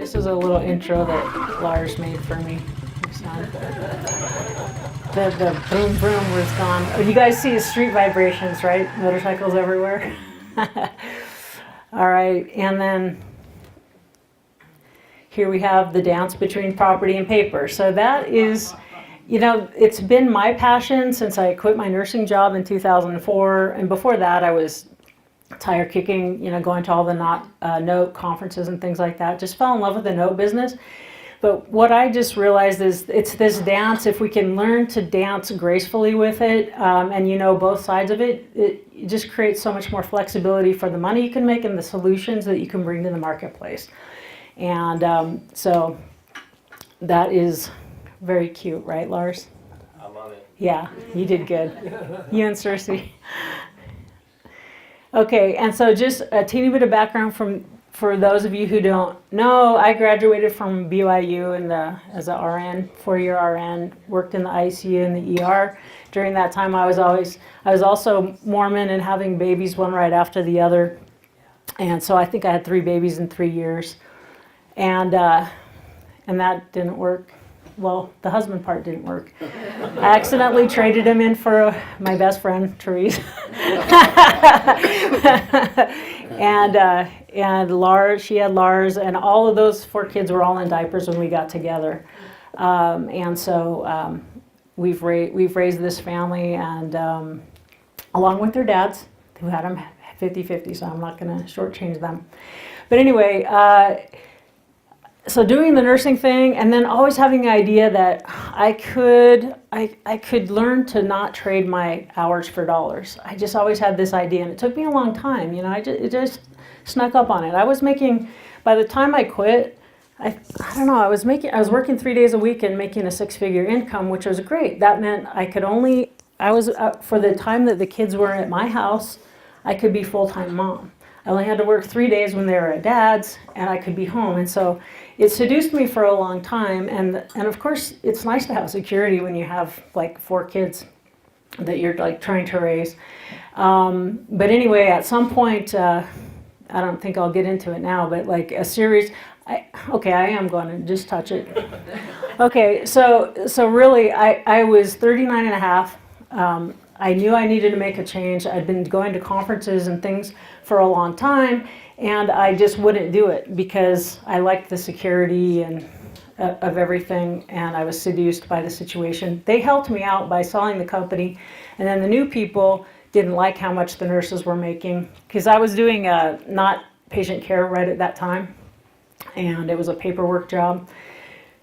This is a little intro that Lars made for me. The boom boom was gone. Oh, you guys see street vibrations, right? Motorcycles everywhere. All right, and then here we have the dance between property and paper. So that is, you know, it's been my passion since I quit my nursing job in 2004. And before that, I was tire kicking, you know, going to all the note conferences and things like that. Just fell in love with the note business. But what I just realized is it's this dance. If we can learn to dance gracefully with it, and you know both sides of it, it just creates so much more flexibility for the money you can make and the solutions that you can bring to the marketplace. And so that is very cute, right, Lars? I love it. Yeah, you did good. You and Cersei. Okay, and so just a teeny bit of background for those of you who don't know, I graduated from BYU as a RN, 4-year RN, worked in the ICU and the ER. During that time, I was also Mormon and having babies one right after the other. And so I think I had 3 babies in 3 years. And that didn't work. Well, the husband part didn't work. I accidentally traded him in for my best friend, Therese. And Lars, she had Lars, and all of those 4 kids were all in diapers when we got together. And so we've raised this family, and along with their dads, who had them 50-50, so I'm not going to shortchange them. But anyway, so doing the nursing thing, and then always having the idea that I could learn to not trade my hours for dollars. I just always had this idea, and it took me a long time. You know, it just snuck up on it. I was making, by the time I quit, I don't know, I was working 3 days a week and making a 6-figure income, which was great. That meant for the time that the kids were at my house, I could be full-time mom. I only had to work 3 days when they were at dad's, and I could be home. And so it seduced me for a long time. And of course, it's nice to have security when you have like 4 kids that you're like trying to raise. But anyway, at some point, I don't think I'll get into it now, but like a series, I am going to just touch it. Okay, so really, I was 39 and a half. I knew I needed to make a change. I'd been going to conferences and things for a long time, and I just wouldn't do it because I liked the security and of everything, and I was seduced by the situation. They helped me out by selling the company, and then the new people didn't like how much the nurses were making because I was doing not patient care right at that time, and it was a paperwork job,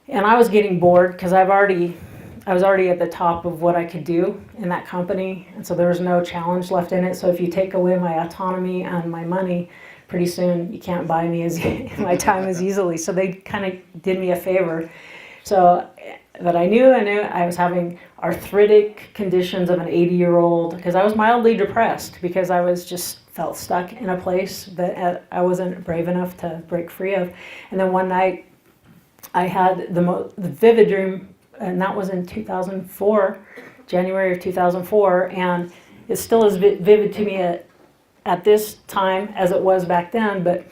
and I was getting bored because I was already at the top of what I could do in that company, and so there was no challenge left in it. So if you take away my autonomy and my money, pretty soon you can't buy me my time as easily. So they kind of did me a favor. So, but I knew I was having arthritic conditions of an 80-year-old because I was mildly depressed because I was just felt stuck in a place that I wasn't brave enough to break free of. And then one night I had the vivid dream. And that was in 2004, January of 2004, and it still is vivid to me at this time as it was back then. But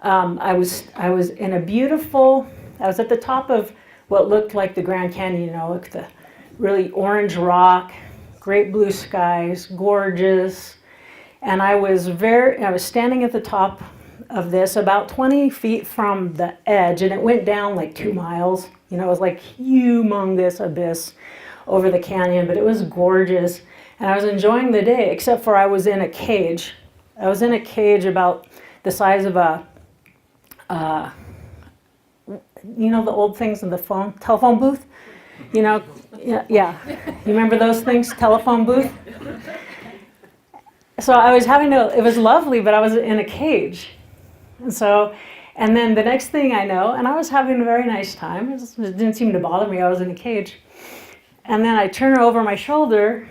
I was in a beautiful. I was at the top of what looked like the Grand Canyon, you know, like the really orange rock, great blue skies, gorgeous, and I was standing at the top of this about 20 feet from the edge, and it went down like 2 miles. You know, it was like humongous abyss over the canyon, but it was gorgeous. And I was enjoying the day, except for I was in a cage. I was in a cage about the size of a, you know, the old things in the telephone booth? You know, yeah. You remember those things, telephone booth? So I was it was lovely, but I was in a cage. And then the next thing I know, and I was having a very nice time. It didn't seem to bother me. I was in a cage. And then I turn over my shoulder,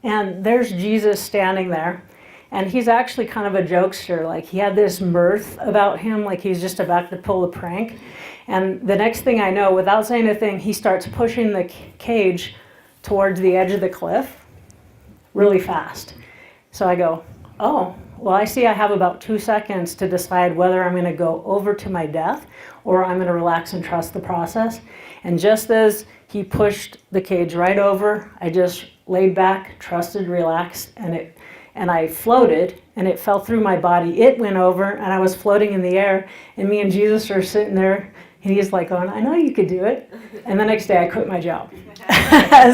and there's Jesus standing there. And he's actually kind of a jokester. Like, he had this mirth about him, like he's just about to pull a prank. And the next thing I know, without saying a thing, he starts pushing the cage towards the edge of the cliff really fast. So I go, oh, well, I see I have about 2 seconds to decide whether I'm going to go over to my death or I'm going to relax and trust the process. And just as he pushed the cage right over, I just laid back, trusted, relaxed, and I floated, and it fell through my body. It went over, and I was floating in the air, and me and Jesus are sitting there, and he's like going, I know you could do it. And the next day I quit my job.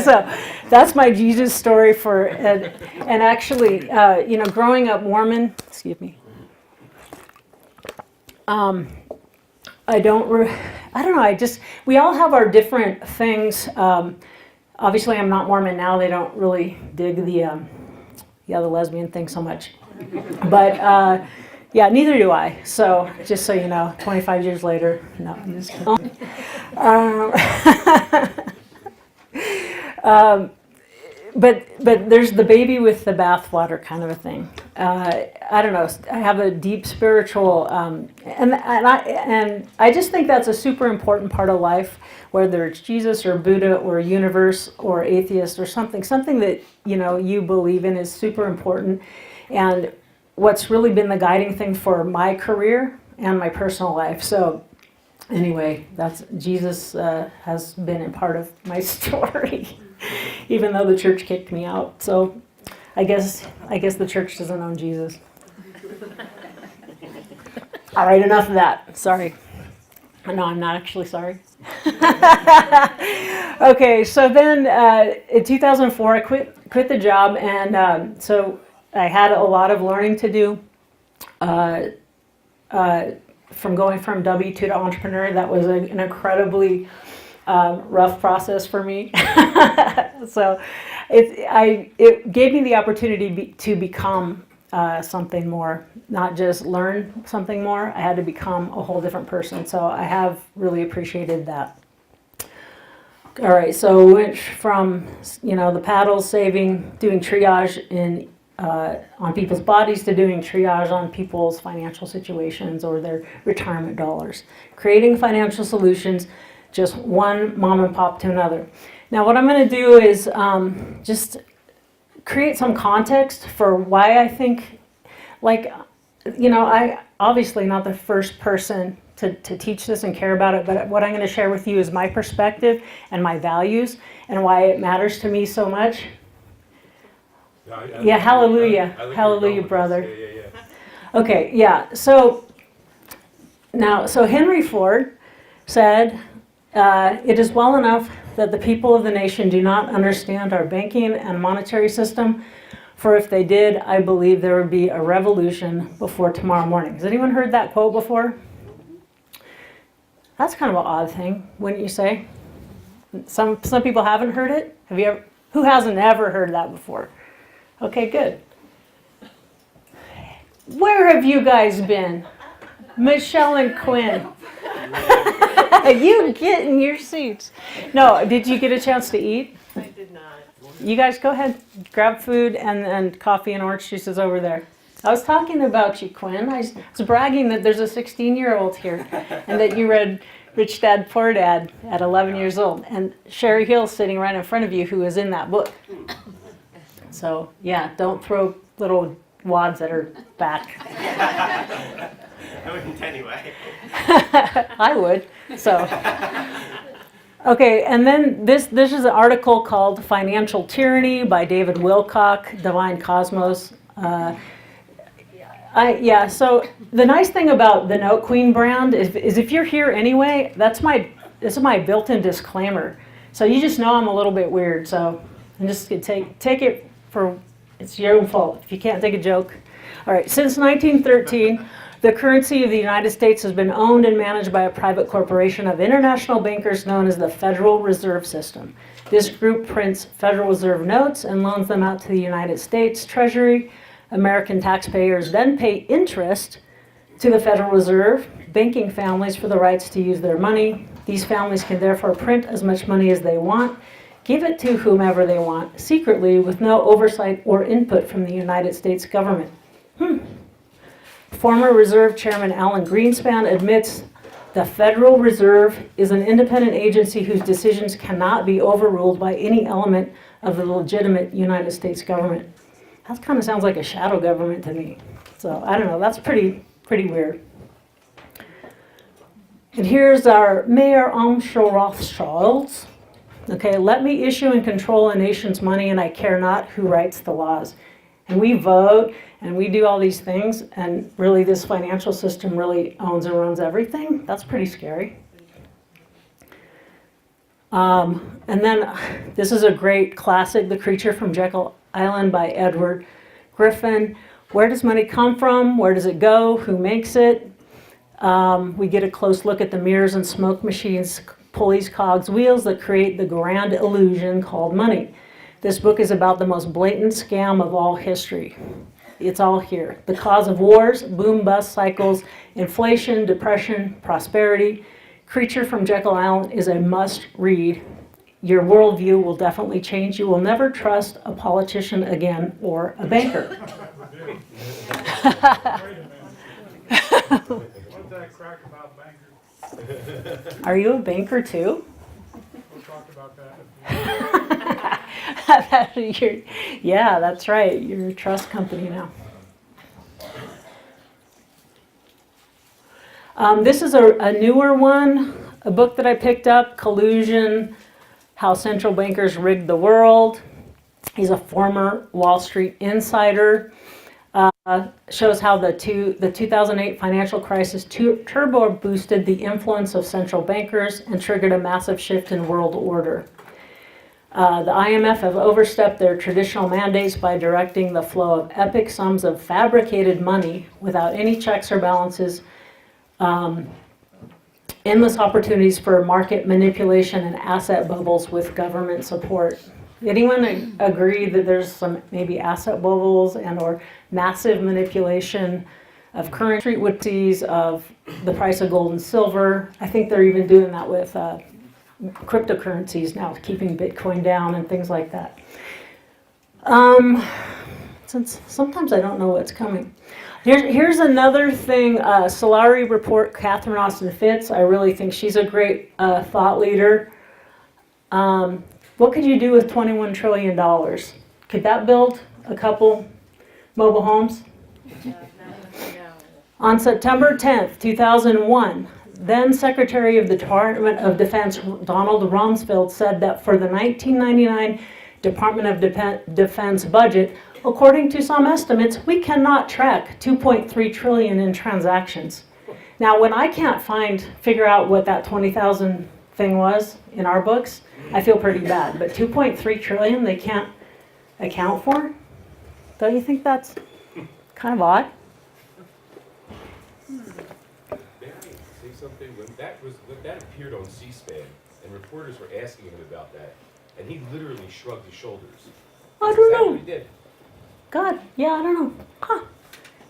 So that's my Jesus story and actually, growing up Mormon, excuse me, I don't know, we all have our different things. Obviously I'm not Mormon now, they don't really dig the lesbian thing so much. But yeah, neither do I. So just so you know, 25 years later, no, I'm just kidding. But there's the baby with the bathwater kind of a thing. I don't know. I have a deep spiritual, and I just think that's a super important part of life, whether it's Jesus or Buddha or universe or atheist or something that you believe in is super important. And what's really been the guiding thing for my career and my personal life. So anyway, that's Jesus has been a part of my story, even though the church kicked me out. So I guess the church doesn't own Jesus. All right, enough of that. Sorry. No, I'm not actually sorry. Okay, so then in 2004, I quit the job, and so I had a lot of learning to do. From going from W-2 to entrepreneur, that was an incredibly rough process for me. So it gave me the opportunity to become something more, not just learn something more. I had to become a whole different person. So I have really appreciated that. All right, so we went from the paddles, saving, doing triage on people's bodies to doing triage on people's financial situations or their retirement dollars. Creating financial solutions, just one mom and pop to another. Now what I'm going to do is just create some context for why I think, I obviously not the first person to teach this and care about it, but what I'm going to share with you is my perspective and my values and why it matters to me so much. Yeah, hallelujah. Hallelujah, brother. Yeah. Okay, yeah. So Henry Ford said, it is well enough that the people of the nation do not understand our banking and monetary system, for if they did, I believe there would be a revolution before tomorrow morning. Has anyone heard that quote before? That's kind of an odd thing, wouldn't you say? Some people haven't heard it. Have you ever? Who hasn't ever heard that before? Okay, good. Where have you guys been? Michelle and Quinn. You get in your seats. No, did you get a chance to eat? I did not. You guys go ahead, grab food, and coffee and orange juice is over there. I was talking about you, Quinn. I was bragging that there's a 16-year-old here and that you read Rich Dad, Poor Dad at 11 years old. And Sherry Hill's sitting right in front of you who is in that book. So, yeah, don't throw little wads at her back. I wouldn't anyway. I would. So, okay, and then this is an article called Financial Tyranny by David Wilcock, Divine Cosmos. So the nice thing about the Note Queen brand is if you're here anyway, this is my built-in disclaimer. So you just know I'm a little bit weird. So I'm just gonna take it for it's your own fault if you can't take a joke. All right. Since 1913, the currency of the United States has been owned and managed by a private corporation of international bankers known as the Federal Reserve System. This group prints Federal Reserve notes and loans them out to the United States Treasury. American taxpayers then pay interest to the Federal Reserve, banking families for the rights to use their money. These families can therefore print as much money as they want, give it to whomever they want, secretly with no oversight or input from the United States government. Former Reserve Chairman Alan Greenspan admits the Federal Reserve is an independent agency whose decisions cannot be overruled by any element of the legitimate United States government. That kind of sounds like a shadow government to me. So I don't know, that's pretty weird. And here's our Mayor Amschel Rothschilds. Okay, let me issue and control a nation's money, and I care not who writes the laws. And we vote, and we do all these things, and really this financial system really owns and runs everything. That's pretty scary. And then this is a great classic, The Creature from Jekyll Island by Edward Griffin. Where does money come from? Where does it go? Who makes it? We get a close look at the mirrors and smoke machines, pulleys, cogs, wheels that create the grand illusion called money. This book is about the most blatant scam of all history. It's all here. The cause of wars, boom-bust cycles, inflation, depression, prosperity. Creature from Jekyll Island is a must-read. Your worldview will definitely change. You will never trust a politician again or a banker. What's that crack about bankers? Are you a banker too? We'll talk about that. Yeah, that's right. You're a trust company now. This is a newer one, a book that I picked up, Collusion, How Central Bankers Rigged the World. He's a former Wall Street insider. Shows how the 2008 financial crisis turbo boosted the influence of central bankers and triggered a massive shift in world order. The IMF have overstepped their traditional mandates by directing the flow of epic sums of fabricated money without any checks or balances, endless opportunities for market manipulation and asset bubbles with government support. Anyone agree that there's some maybe asset bubbles and or massive manipulation of currency, whoopsies of the price of gold and silver? I think they're even doing that with cryptocurrencies now, keeping Bitcoin down and things like that. Since sometimes I don't know what's coming. Here's another thing, Solari report, Catherine Austin Fitts. I really think she's a great thought leader. What could you do with $21 trillion? Could that build a couple mobile homes? On September 10th, 2001, then Secretary of the Department of Defense Donald Rumsfeld said that for the 1999 Department of Defense budget, according to some estimates, we cannot track 2.3 trillion in transactions. Now, when I can't figure out what that 20,000 thing was in our books, I feel pretty bad. But 2.3 trillion they can't account for? Don't you think that's kind of odd? May I say something? When that appeared on C-SPAN, and reporters were asking him about that, and he literally shrugged his shoulders. I don't know. What he did. God, yeah, I don't know.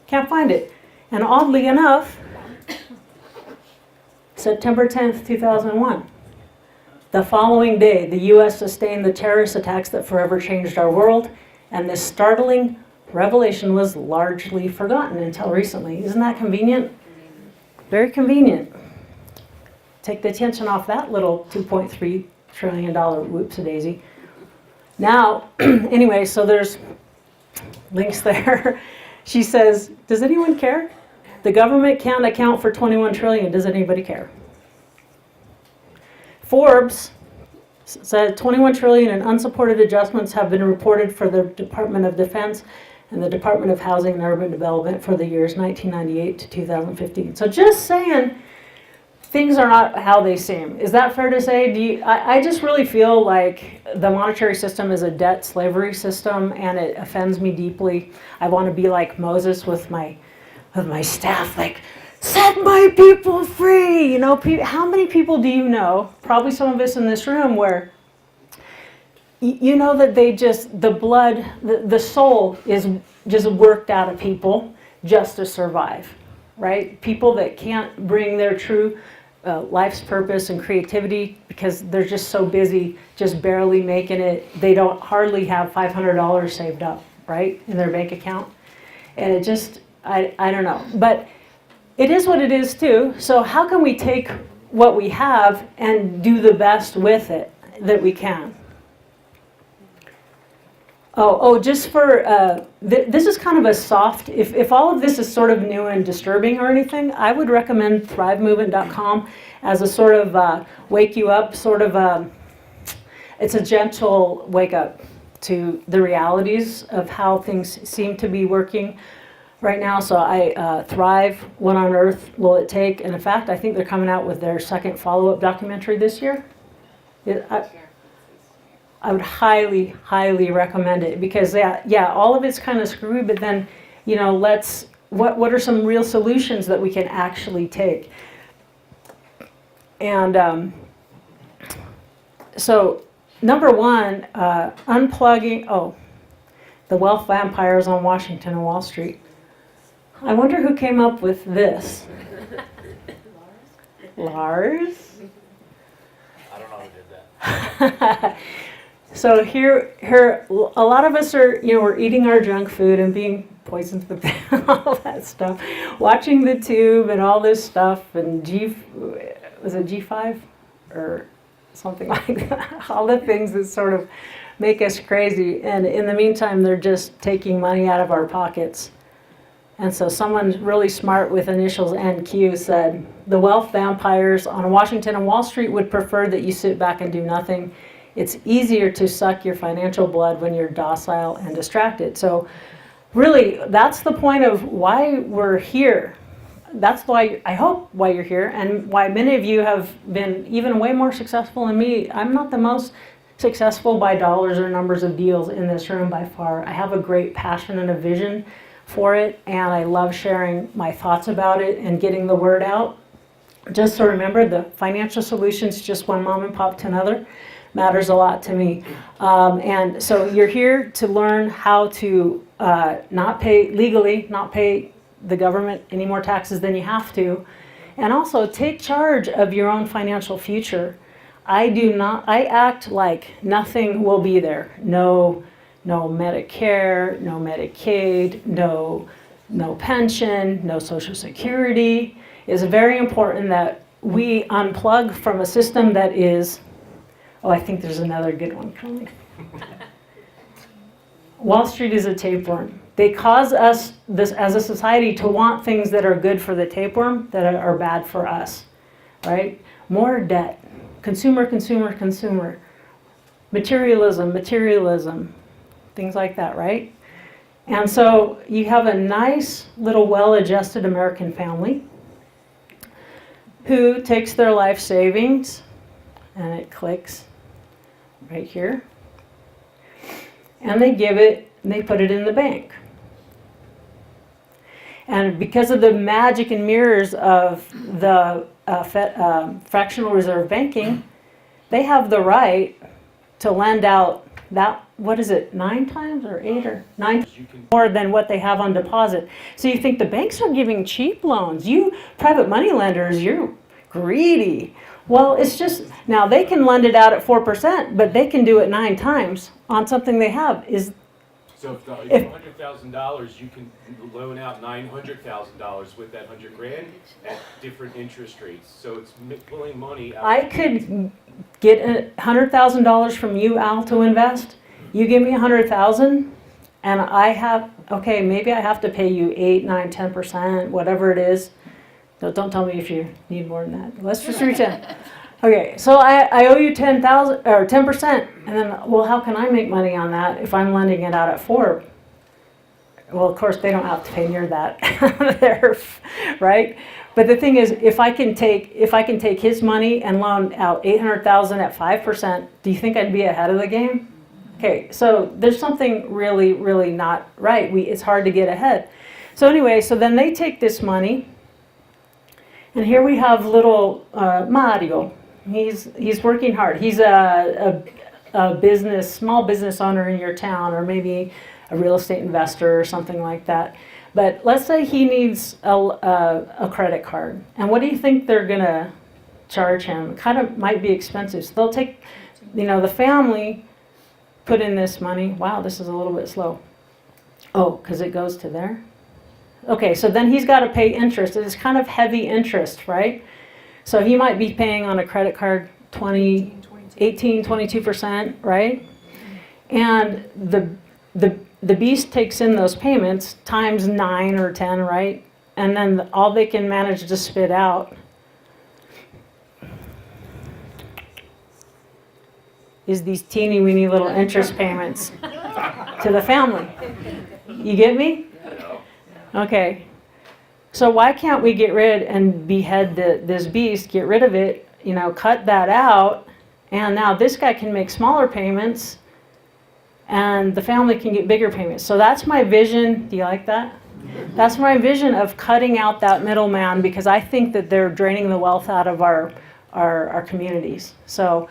Can't find it. And oddly enough, September 10th, 2001. The following day, the U.S. sustained the terrorist attacks that forever changed our world, and this startling revelation was largely forgotten until recently. Isn't that convenient? Very convenient. Take the attention off that little $2.3 trillion whoops-a-daisy. Now, anyway, so there's links there. She says, does anyone care? The government can't account for 21 trillion. Does anybody care? Forbes said 21 trillion in unsupported adjustments have been reported for the Department of Defense and the Department of Housing and Urban Development for the years 1998 to 2015. So just saying things are not how they seem. Is that fair to say? I just really feel like the monetary system is a debt slavery system, and it offends me deeply. I want to be like Moses with my staff, like, set my people free. You know, how many people do you know, probably some of us in this room, where you know that the blood, the soul is just worked out of people just to survive, right? People that can't bring their true life's purpose and creativity because they're just so busy, just barely making it. They don't hardly have $500 saved up, right, in their bank account. And it just, I don't know. But it is what it is too. So how can we take what we have and do the best with it that we can? Just for, this is kind of a soft, if all of this is sort of new and disturbing or anything, I would recommend thrivemovement.com as a sort of wake you up, sort of, it's a gentle wake up to the realities of how things seem to be working right now. So Thrive, What on Earth Will It Take? And in fact, I think they're coming out with their second follow-up documentary this year. I would highly, highly recommend it because all of it's kind of screwy, but then, what are some real solutions that we can actually take? And so, number one, unplugging, the wealth vampires on Washington and Wall Street. I wonder who came up with this. Lars? I don't know who did that. So here, a lot of us are, we're eating our junk food and being poisoned with all that stuff, watching the tube and all this stuff, and was it G5 or something like that? All the things that sort of make us crazy, and in the meantime, they're just taking money out of our pockets. And so someone really smart with initials NQ said, the wealth vampires on Washington and Wall Street would prefer that you sit back and do nothing. It's easier to suck your financial blood when you're docile and distracted. So really, that's the point of why we're here. That's why, I hope, why you're here, and why many of you have been even way more successful than me. I'm not the most successful by dollars or numbers of deals in this room by far. I have a great passion and a vision for it, and I love sharing my thoughts about it and getting the word out. Just so remember, the financial solutions, just one mom and pop to another, matters a lot to me. And so you're here to learn how to not pay the government any more taxes than you have to, and also take charge of your own financial future. I act like nothing will be there. No Medicare, no Medicaid, no pension, no Social Security. It's very important that we unplug from a system that is, I think there's another good one coming. Wall Street is a tapeworm. They cause us, this as a society, to want things that are good for the tapeworm that are bad for us, right? More debt, consumer, materialism, things like that, right? And so you have a nice little well-adjusted American family who takes their life savings, and it clicks right here, and they put it in the bank. And because of the magic and mirrors of the fractional reserve banking, they have the right to lend out that, 9 times or 8 or 9 more than what they have on deposit. So you think the banks are giving cheap loans. You private money lenders, you're greedy. Well, it's just, now they can lend it out at 4%, but they can do it 9 times on something they have. So if $100,000, you can loan out $900,000 with that $100,000 at different interest rates. So it's pulling money out. I could get $100,000 from you, Al, to invest. You give me $100,000, and maybe I have to pay you 8, 9, 10%, whatever it is. Don't tell me if you need more than that. Let's just pretend. Okay, so I owe you 10,000 or 10%, and then, well, how can I make money on that if I'm lending it out at 4? Well, of course, they don't have to pay near that there, right? But the thing is, if I can take his money and loan out $800,000 at 5%, do you think I'd be ahead of the game? Okay, so there's something really, really not right. It's hard to get ahead. So anyway, so then they take this money, and here we have little Mario. He's working hard. He's a small business owner in your town, or maybe a real estate investor or something like that. But let's say he needs a credit card. And what do you think they're gonna charge him? Kind of might be expensive. So they'll take, the family put in this money. Wow, this is a little bit slow. Oh, because it goes to there? Okay, so then he's got to pay interest. It's kind of heavy interest, right? So he might be paying on a credit card 18, 22%, right? And the beast takes in those payments times 9 or 10, right? And then all they can manage to spit out is these teeny weeny little interest payments to the family. You get me? Okay. So why can't we get rid and behead this beast, get rid of it, you know, cut that out, and now this guy can make smaller payments and the family can get bigger payments. So that's my vision. Do you like that? That's my vision of cutting out that middleman, because I think that they're draining the wealth out of our communities. So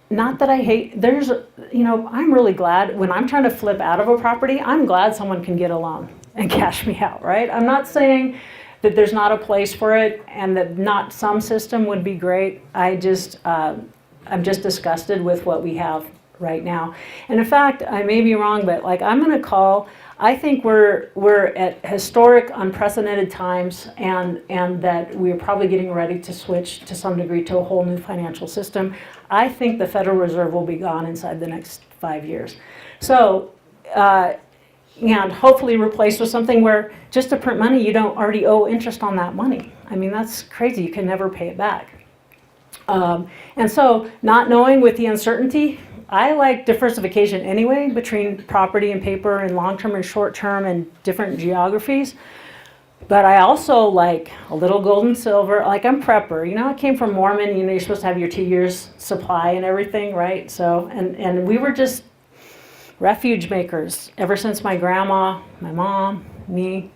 not that I hate, there's, you know, I'm really glad when I'm trying to flip out of a property, I'm glad someone can get a loan and cash me out, right? I'm not saying that there's not a place for it and that not some system would be great. I'm just disgusted with what we have right now. And in fact, I may be wrong, but like I'm going to call, I think we're at historic, unprecedented times, and that we're probably getting ready to switch to some degree to a whole new financial system. I think the Federal Reserve will be gone inside the next 5 years. So, and hopefully replaced with something where just to print money, you don't already owe interest on that money. I mean, that's crazy. You can never pay it back. And so not knowing with the uncertainty, I like diversification anyway between property and paper and long-term and short-term and different geographies. But I also like a little gold and silver. Like I'm prepper, you know, I came from Mormon, you know, you're supposed to have your 2 years supply and everything, right? So, and we were just refuge makers ever since my grandma, my mom, me.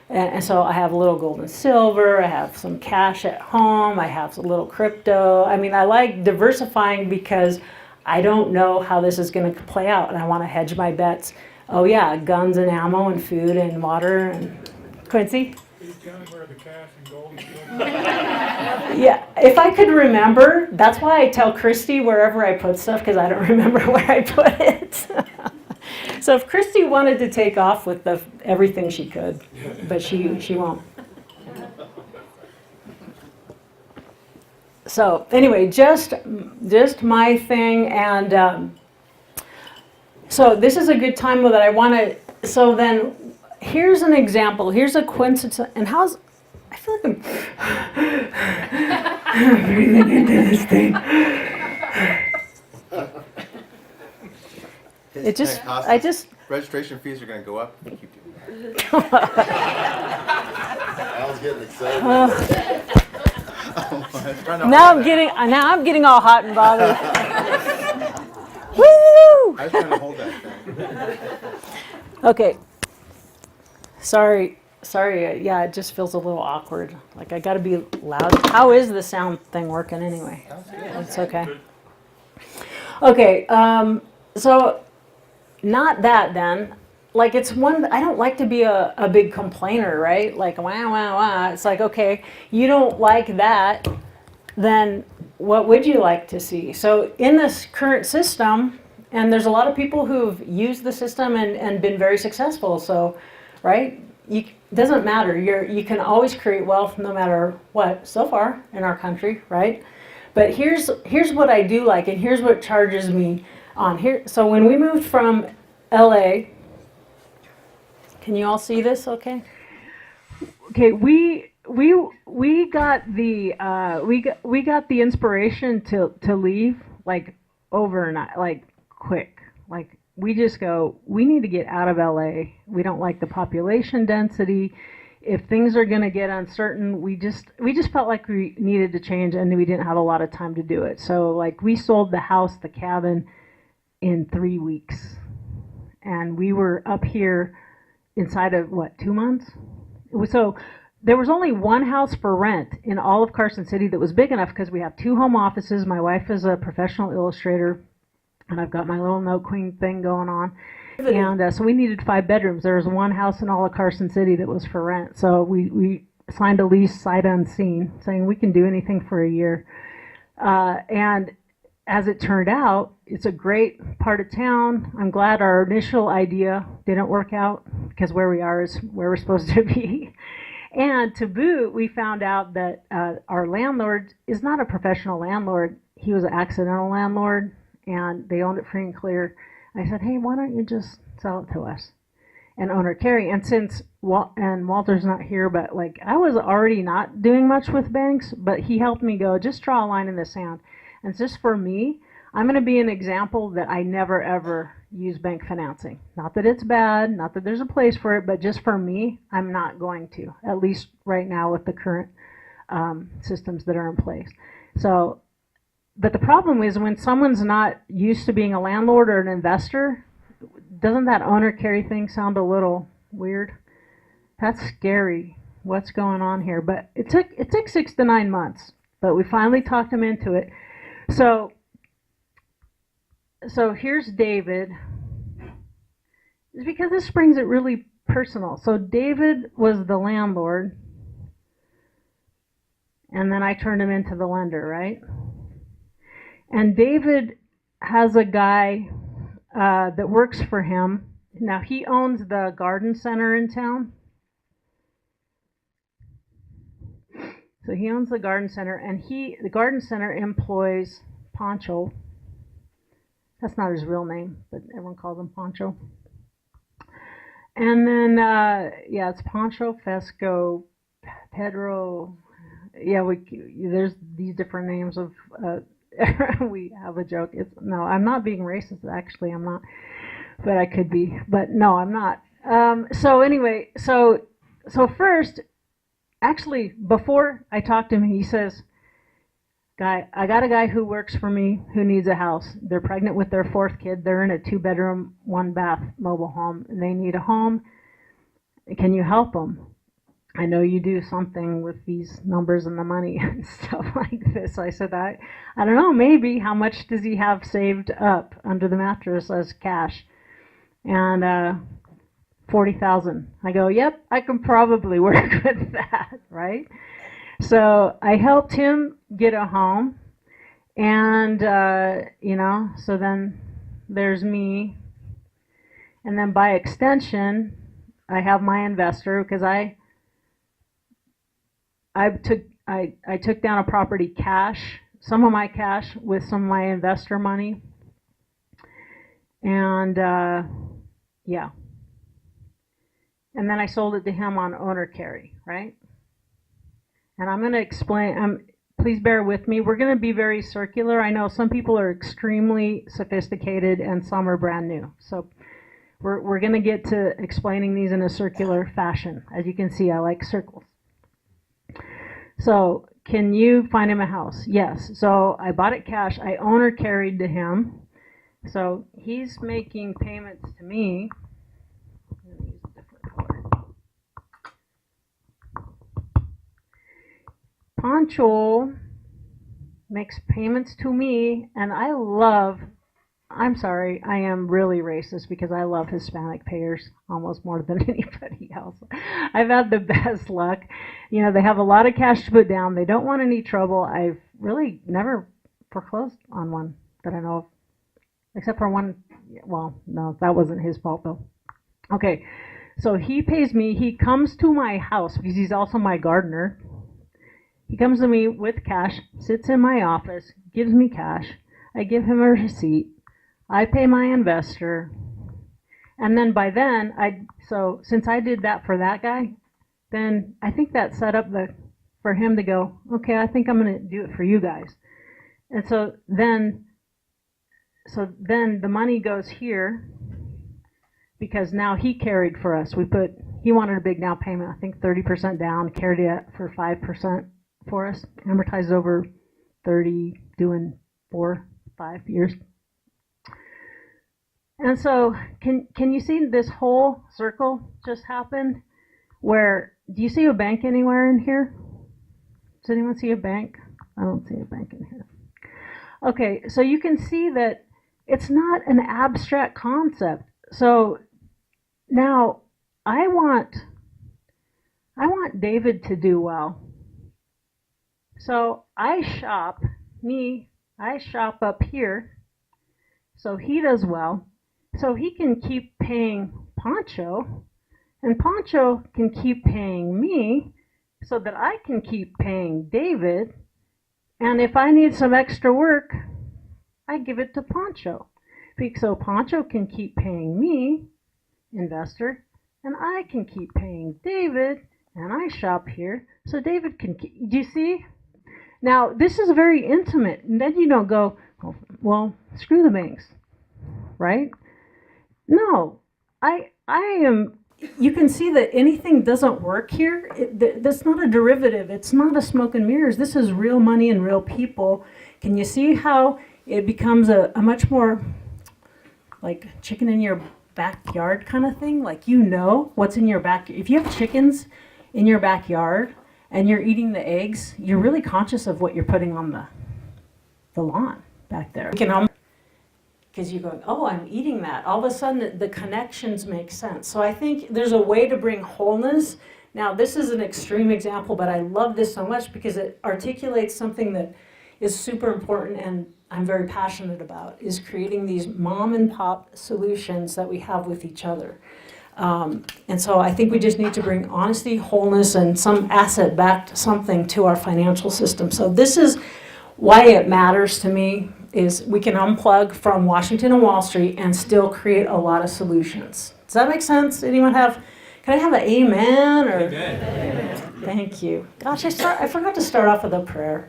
And so I have a little gold and silver, I have some cash at home, I have a little crypto. I mean, I like diversifying because I don't know how this is going to play out, and I want to hedge my bets. Oh yeah, guns and ammo and food and water and Quincy? Please tell me where the cash and gold and silver. Yeah, if I could remember, that's why I tell Christy wherever I put stuff, because I don't remember where I put it. So if Christy wanted to take off with everything she could, but she won't. So anyway, just my thing, and so this is a good time that I want to. So then, here's an example. Here's a coincidence, and I feel like I'm breathing into this thing. Registration fees are going to go up. Keep doing that. Al's getting excited. Now I'm getting all hot and bothered. Woo! I was trying to hold that thing. Okay. Sorry. Yeah, it just feels a little awkward. Like I got to be loud. How is the sound thing working anyway? It's okay. Okay. So not that then. Like it's one, I don't like to be a big complainer, right? Like wah, wah, wah. It's like, okay, you don't like that, then what would you like to see? So in this current system, and there's a lot of people who've used the system and been very successful, so, right? It doesn't matter, you can always create wealth no matter what, so far in our country, right? But here's what I do like, and here's what charges me on here. So when we moved from LA, can you all see this okay? Okay, we got the inspiration to leave like overnight, like quick. Like we just go, we need to get out of LA. We don't like the population density. If things are going to get uncertain, we just felt like we needed to change, and we didn't have a lot of time to do it. So like we sold the house, the cabin in 3 weeks. And we were up here inside of, 2 months? So there was only one house for rent in all of Carson City that was big enough, because we have 2 home offices. My wife is a professional illustrator, and I've got my little Note Queen thing going on. And so we needed 5 bedrooms. There was one house in all of Carson City that was for rent. So we signed a lease sight unseen, saying we can do anything for a year. And as it turned out, it's a great part of town. I'm glad our initial idea didn't work out, because where we are is where we're supposed to be. And to boot, we found out that our landlord is not a professional landlord. He was an accidental landlord, and they owned it free and clear. I said, hey, why don't you just sell it to us and owner carry. And since Walter's not here, but like I was already not doing much with banks, but he helped me go, just draw a line in the sand. And just for me, I'm going to be an example that I never ever use bank financing. Not that it's bad, not that there's a place for it, but just for me, I'm not going to, at least right now with the current systems that are in place. So, but the problem is when someone's not used to being a landlord or an investor, doesn't that owner carry thing sound a little weird? That's scary. What's going on here? But it took 6 to 9 months, but we finally talked him into it. So here's David. It's because this brings it really personal. So David was the landlord, and then I turned him into the lender, right? And David has a guy that works for him. Now he owns the garden center in town. So he owns the garden center, and the garden center employs Pancho. That's not his real name, but everyone calls him Pancho. And then, yeah, it's Pancho, Fesco, Pedro. Yeah, there's these different names of, we have a joke. No, I'm not being racist, actually, I'm not. But I could be, but no, I'm not. So anyway, so first, actually, before I talked to him, he says, I got a guy who works for me who needs a house. They're pregnant with their 4th kid. They're in a 2-bedroom, 1-bath mobile home, and they need a home. Can you help them? I know you do something with these numbers and the money and stuff like this. So I said, I don't know, maybe. How much does he have saved up under the mattress as cash? And $40,000. I go, yep, I can probably work with that, right? So I helped him get a home, and so then there's me, and then by extension, I have my investor, because I took down a property cash, some of my cash with some of my investor money, and yeah, and then I sold it to him on owner carry, right? And I'm going to explain, please bear with me. We're going to be very circular. I know some people are extremely sophisticated and some are brand new. So we're going to get to explaining these in a circular fashion. As you can see, I like circles. So can you find him a house? Yes. So I bought it cash. I owner carried to him. So he's making payments to me. Pancho makes payments to me, and I'm sorry, I am really racist because I love Hispanic payers almost more than anybody else. I've had the best luck. You know, they have a lot of cash to put down. They don't want any trouble. I've really never foreclosed on one that I know of, except for one. Well, no, that wasn't his fault though. Okay, so he pays me. He comes to my house because he's also my gardener. He comes to me with cash, sits in my office, gives me cash. I give him a receipt. I pay my investor. And then by then, so since I did that for that guy, then I think that set up for him to go, okay, I think I'm going to do it for you guys. And so then the money goes here because now he carried for us. He wanted a big down payment, I think 30% down, carried it for 5%. For us, amortized over 30, doing 4-5 years. And so, can you see this whole circle just happened? Where, do you see a bank anywhere in here? Does anyone see a bank? I don't see a bank in here. Okay, so you can see that it's not an abstract concept. So now I want David to do well. So I shop up here, so he does well, so he can keep paying Pancho, and Pancho can keep paying me, so that I can keep paying David, and if I need some extra work, I give it to Pancho, so Pancho can keep paying me, investor, and I can keep paying David, and I shop here, so David can keep, do you see? Now, this is very intimate, and then you don't go, well, screw the banks, right? No, I am, you can see that anything doesn't work here. That's not a derivative. It's not a smoke and mirrors. This is real money and real people. Can you see how it becomes a much more like chicken in your backyard kind of thing? Like, you know what's in your back. If you have chickens in your backyard and you're eating the eggs, you're really conscious of what you're putting on the lawn back there. Because you're going, oh, I'm eating that. All of a sudden, the connections make sense. So I think there's a way to bring wholeness. Now, this is an extreme example, but I love this so much because it articulates something that is super important and I'm very passionate about, is creating these mom and pop solutions that we have with each other. And so I think we just need to bring honesty, wholeness, and some asset-backed something to our financial system. So this is why it matters to me, is we can unplug from Washington and Wall Street and still create a lot of solutions. Does that make sense? Anyone have, can I have an amen? Or? Amen. Thank you. Gosh, I forgot to start off with a prayer.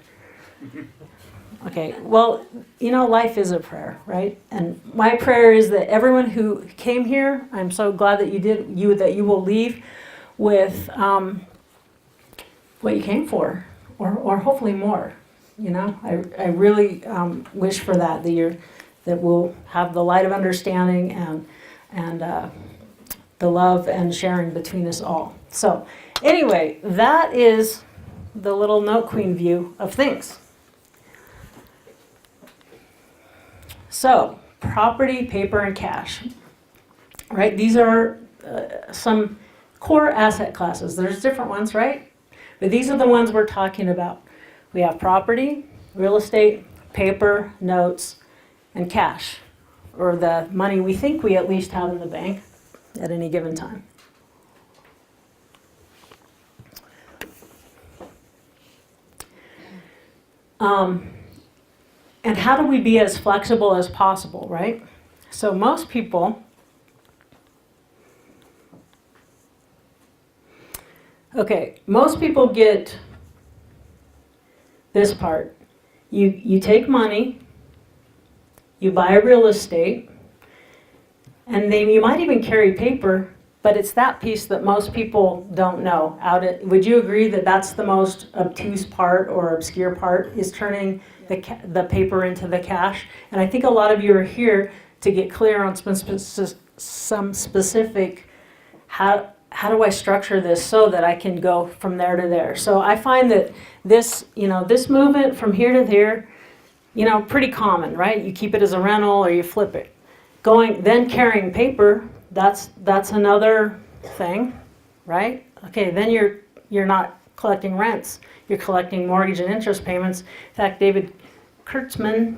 Okay, well, you know, life is a prayer, right? And my prayer is that everyone who came here, I'm so glad that you did, that you will leave with what you came for, or hopefully more. You know, I really wish for that, that we'll have the light of understanding and the love and sharing between us all. So anyway, that is the little Note Queen view of things. So property, paper, and cash, right? These are some core asset classes. There's different ones, right? But these are the ones we're talking about. We have property, real estate, paper, notes, and cash, or the money we think we at least have in the bank at any given time. And how do we be as flexible as possible, right? So most people, get this part. You take money, you buy real estate, and then you might even carry paper, but it's that piece that most people don't know. Would you agree that that's the most obtuse part or obscure part, is turning the paper into the cash? And I think a lot of you are here to get clear on some specific, how do I structure this so that I can go from there to there? So I find that this movement from here to there, pretty common, right? You keep it as a rental or you flip it. Then carrying paper, that's another thing, right? Okay, then you're not collecting rents. You're collecting mortgage and interest payments. In fact, David Kurtzman,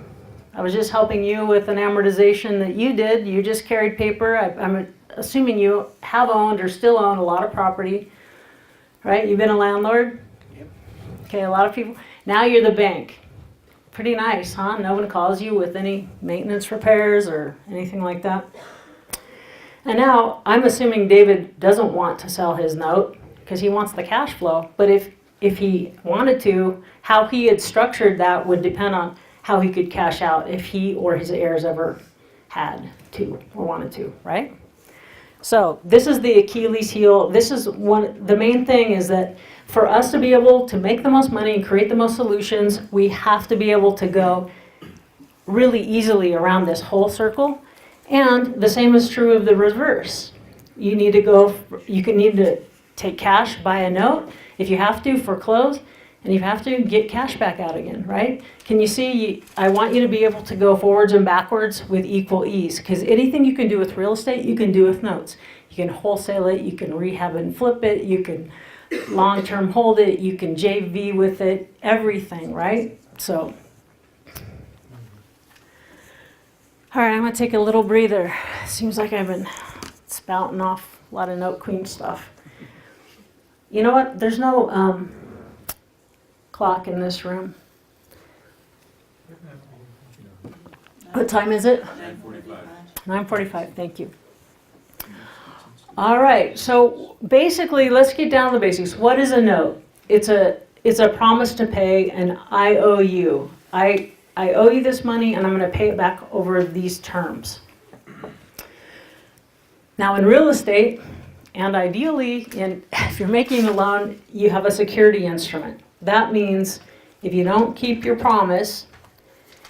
I was just helping you with an amortization that you did. You just carried paper. I'm assuming you have owned or still own a lot of property, right? You've been a landlord? Yep. Okay, a lot of people. Now you're the bank. Pretty nice, huh? No one calls you with any maintenance repairs or anything like that. And now I'm assuming David doesn't want to sell his note because he wants the cash flow. But if he wanted to, how he had structured that would depend on how he could cash out if he or his heirs ever had to or wanted to, right? So this is the Achilles heel. This is the main thing is that for us to be able to make the most money and create the most solutions, we have to be able to go really easily around this whole circle. And the same is true of the reverse. You need to take cash, buy a note, if you have to, foreclose, and you have to get cash back out again, right? Can you see, I want you to be able to go forwards and backwards with equal ease, because anything you can do with real estate, you can do with notes. You can wholesale it, you can rehab and flip it, you can long-term hold it, you can JV with it, everything, right? So, all right, I'm gonna take a little breather. Seems like I've been spouting off a lot of Note Queen stuff. You know what, there's no clock in this room. What time is it? 9:45. 9:45, thank you. All right, so basically, let's get down to the basics. What is a note? It's a promise to pay, and I owe you. I owe you this money, and I'm going to pay it back over these terms. Now, in real estate, and ideally, if you're making a loan, you have a security instrument. That means if you don't keep your promise,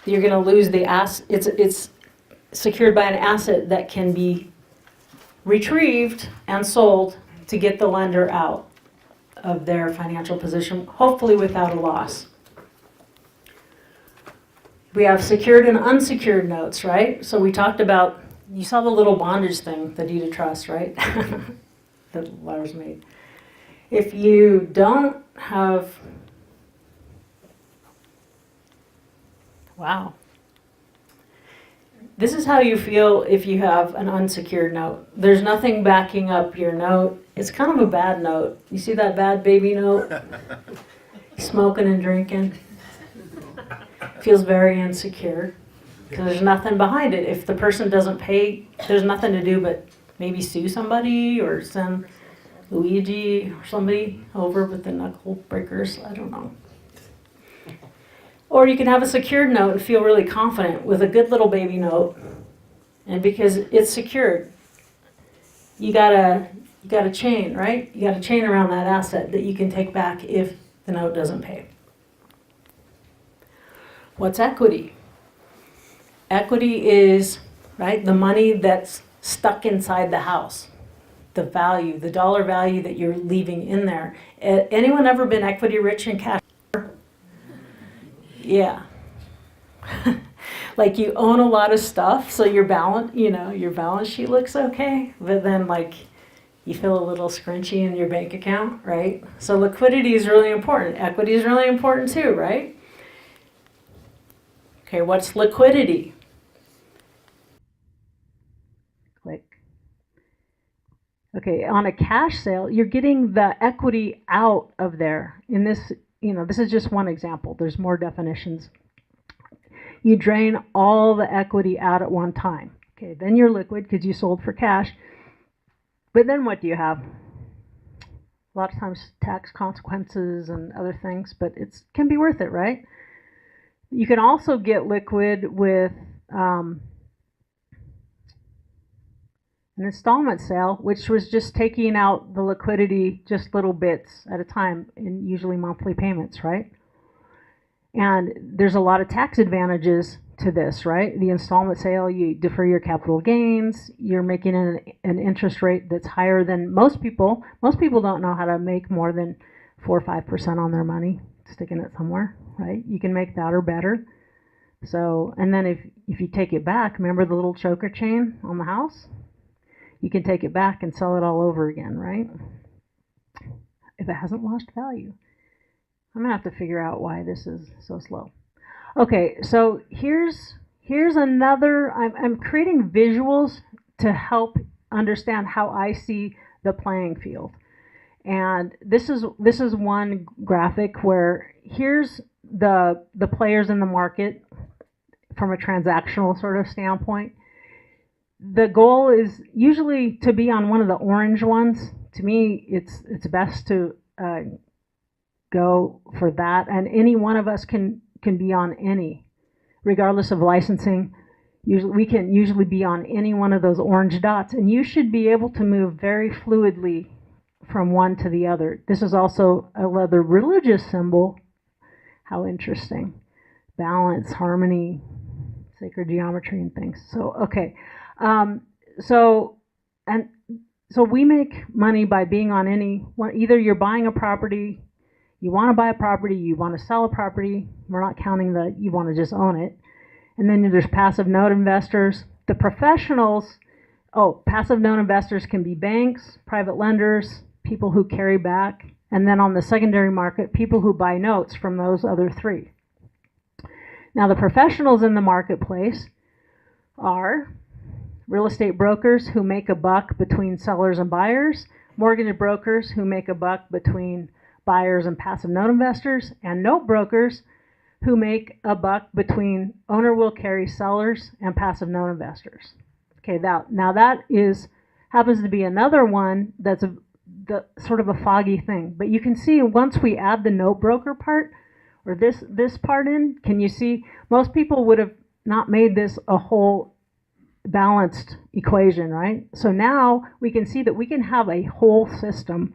you're going to lose the asset. It's secured by an asset that can be retrieved and sold to get the lender out of their financial position, hopefully without a loss. We have secured and unsecured notes, right? So we talked about, you saw the little bondage thing, the deed of trust, right? That Lars made. If you don't have, wow. This is how you feel if you have an unsecured note. There's nothing backing up your note. It's kind of a bad note. You see that bad baby note? Smoking and drinking. Feels very insecure because there's nothing behind it. If the person doesn't pay, there's nothing to do but maybe sue somebody or send Luigi or somebody over with the knuckle breakers. I don't know. Or you can have a secured note and feel really confident with a good little baby note. And because it's secured, you got a chain, right? You got a chain around that asset that you can take back if the note doesn't pay. What's equity? Equity is, right, the money that's stuck inside the house. The value, the dollar value that you're leaving in there. Anyone ever been equity rich in cash? Yeah. Like you own a lot of stuff, so your balance sheet looks okay, but then like you feel a little scrunchy in your bank account, right? So liquidity is really important. Equity is really important too, right? Okay, what's liquidity? Click. Okay, on a cash sale, you're getting the equity out of there. In this, this is just one example. There's more definitions. You drain all the equity out at one time. Okay, then you're liquid because you sold for cash. But then what do you have? A lot of times tax consequences and other things, but it can be worth it, right? You can also get liquid with an installment sale, which was just taking out the liquidity just little bits at a time, and usually monthly payments, right? And there's a lot of tax advantages to this, right? The installment sale, you defer your capital gains, you're making an interest rate that's higher than most people. Most people don't know how to make more than 4 or 5% on their money, sticking it somewhere, right? You can make that or better. So, and then if you take it back, remember the little choker chain on the house? You can take it back and sell it all over again, right? If it hasn't lost value. I'm gonna have to figure out why this is so slow. Okay, so here's another, I'm creating visuals to help understand how I see the playing field. And this is one graphic where here's the players in the market from a transactional sort of standpoint. The goal is usually to be on one of the orange ones. To me, it's best to go for that, and any one of us can be on any, regardless of licensing. We can usually be on any one of those orange dots, and you should be able to move very fluidly from one to the other. This is also a rather religious symbol. How interesting. Balance, harmony, sacred geometry and things. So, okay. So we make money by being on any one. Either you're buying a property, you want to buy a property, you want to sell a property. We're not counting that you want to just own it. And then there's passive note investors. The professionals, passive note investors can be banks, private lenders, people who carry back, and then on the secondary market, people who buy notes from those other three. Now the professionals in the marketplace are real estate brokers who make a buck between sellers and buyers, mortgage brokers who make a buck between buyers and passive note investors, and note brokers who make a buck between owner will carry sellers and passive note investors. Okay, now that is happens to be another one that's the sort of a foggy thing. But you can see once we add the note broker part, or this part in, can you see, most people would have not made this a whole balanced equation, right? So now we can see that we can have a whole system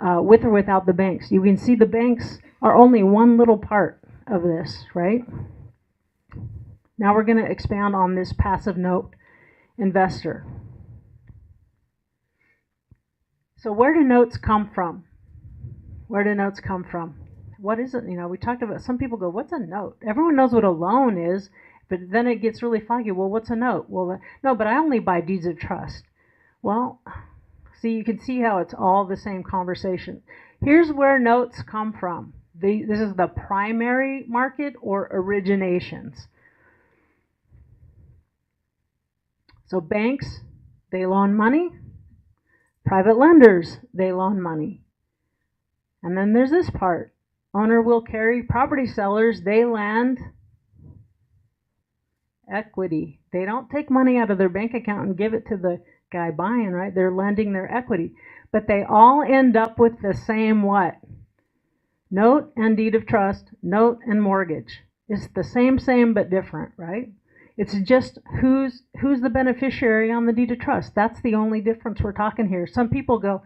with or without the banks. You can see the banks are only one little part of this, right? Now we're going to expand on this passive note investor. So where do notes come from? Where do notes come from? What is it? You know, we talked about, some people go, what's a note? Everyone knows what a loan is, but then it gets really foggy. Well, what's a note? Well, no, but I only buy deeds of trust. Well, see, you can see how it's all the same conversation. Here's where notes come from. This is the primary market or originations. So banks, they loan money. Private lenders, they loan money. And then there's this part. Owner will carry. Property sellers, they lend equity. They don't take money out of their bank account and give it to the guy buying, right? They're lending their equity. But they all end up with the same what? Note and deed of trust, note and mortgage. It's the same but different, right? It's just who's the beneficiary on the deed of trust. That's the only difference we're talking here. Some people go,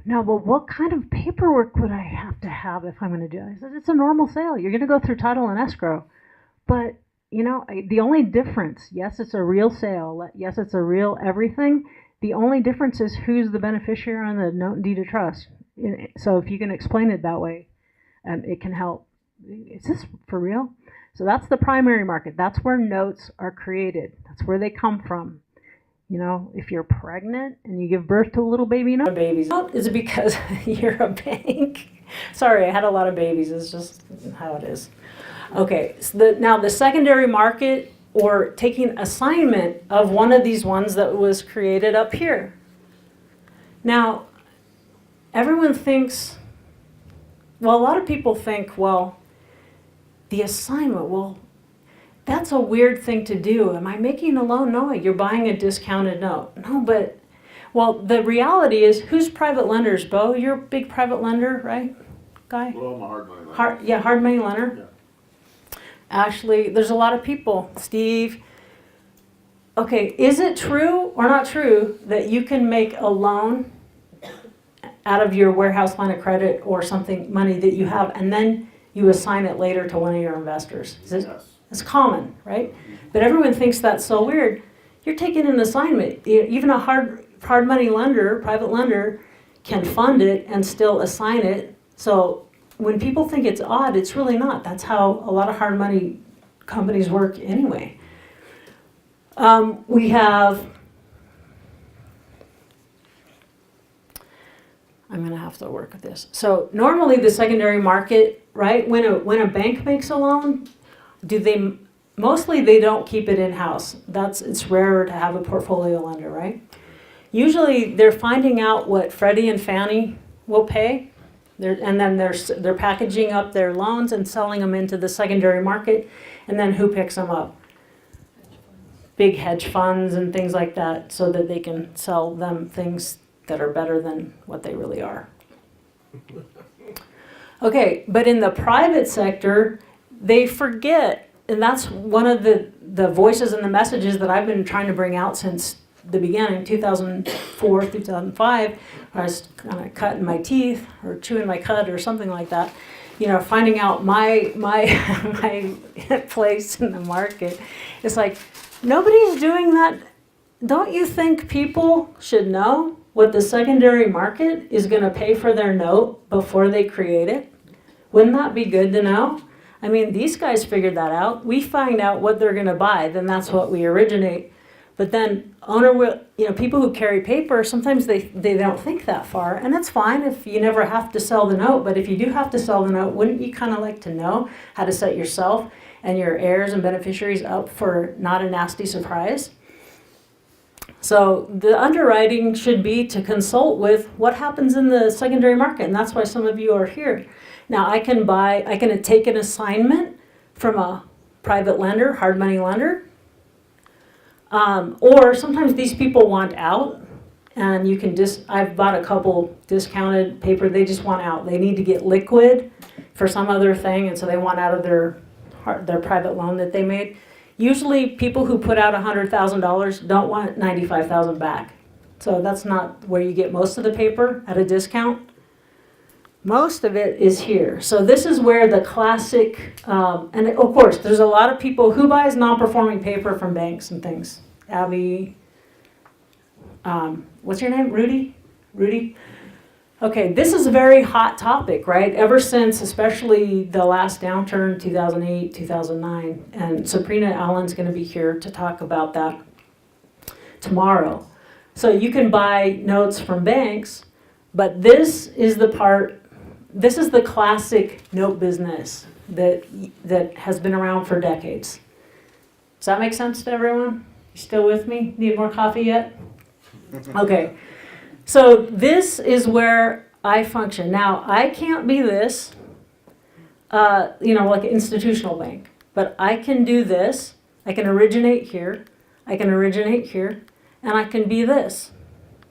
no, but what kind of paperwork would I have to have if I'm going to do it? I said, it's a normal sale. You're going to go through title and escrow. But, you know, the only difference, yes, it's a real sale. Yes, it's a real everything. The only difference is who's the beneficiary on the note and deed of trust. So if you can explain it that way, it can help. Is this for real? So that's the primary market. That's where notes are created. That's where they come from. You know, if you're pregnant and you give birth to a little baby, no babies. Is it because you're a bank? Sorry, I had a lot of babies. It's just how it is. Okay, so now the secondary market, or taking assignment of one of these ones that was created up here. Now, everyone thinks, well, a lot of people think, well, the assignment, well, that's a weird thing to do. Am I making a loan? No, you're buying a discounted note. No, but, well, the reality is, who's private lenders? Bo, you're a big private lender, right, Guy? Well, I'm a hard money lender. Yeah, hard money lender. Yeah. Actually, there's a lot of people. Steve. Okay, is it true or not true that you can make a loan out of your warehouse line of credit or something, money that you have, and then you assign it later to one of your investors? Yes. It's common, right? But everyone thinks that's so weird. You're taking an assignment. Even a hard money lender, private lender, can fund it and still assign it. So when people think it's odd, it's really not. That's how a lot of hard money companies work anyway. We have, I'm going to have to work with this. So normally the secondary market, right, when a bank makes a loan, mostly they don't keep it in-house. It's rarer to have a portfolio lender, right? Usually they're finding out what Freddie and Fannie will pay, and then they're packaging up their loans and selling them into the secondary market, and then who picks them up? Big hedge funds and things like that, so that they can sell them things that are better than what they really are. Okay, but in the private sector, they forget, and that's one of the voices and the messages that I've been trying to bring out since the beginning, 2004, 2005. I was kind of cutting my teeth or chewing my cud or something like that. You know, finding out my place in the market. It's like, nobody's doing that. Don't you think people should know what the secondary market is going to pay for their note before they create it? Wouldn't that be good to know? I mean, these guys figured that out. We find out what they're going to buy, then that's what we originate. But then people who carry paper, sometimes they don't think that far. And that's fine if you never have to sell the note. But if you do have to sell the note, wouldn't you kind of like to know how to set yourself and your heirs and beneficiaries up for not a nasty surprise? So the underwriting should be to consult with what happens in the secondary market. And that's why some of you are here. Now I can take an assignment from a private lender, hard money lender. Or sometimes these people want out and you can I've bought a couple discounted paper. They just want out. They need to get liquid for some other thing, and so they want out of their private loan that they made. Usually people who put out $100,000 don't want $95,000 back. So that's not where you get most of the paper at a discount. Most of it is here. So this is where the classic, and of course, there's a lot of people who buys non-performing paper from banks and things. Abby, what's your name? Rudy? Rudy? Okay, this is a very hot topic, right? Ever since, especially the last downturn, 2008, 2009. And Sabrina Allen's going to be here to talk about that tomorrow. So you can buy notes from banks, but this is the classic note business that has been around for decades. Does that make sense to everyone? You still with me? Need more coffee yet? Okay. So this is where I function. Now, I can't be this, like an institutional bank, but I can do this. I can originate here, I can originate here, and I can be this.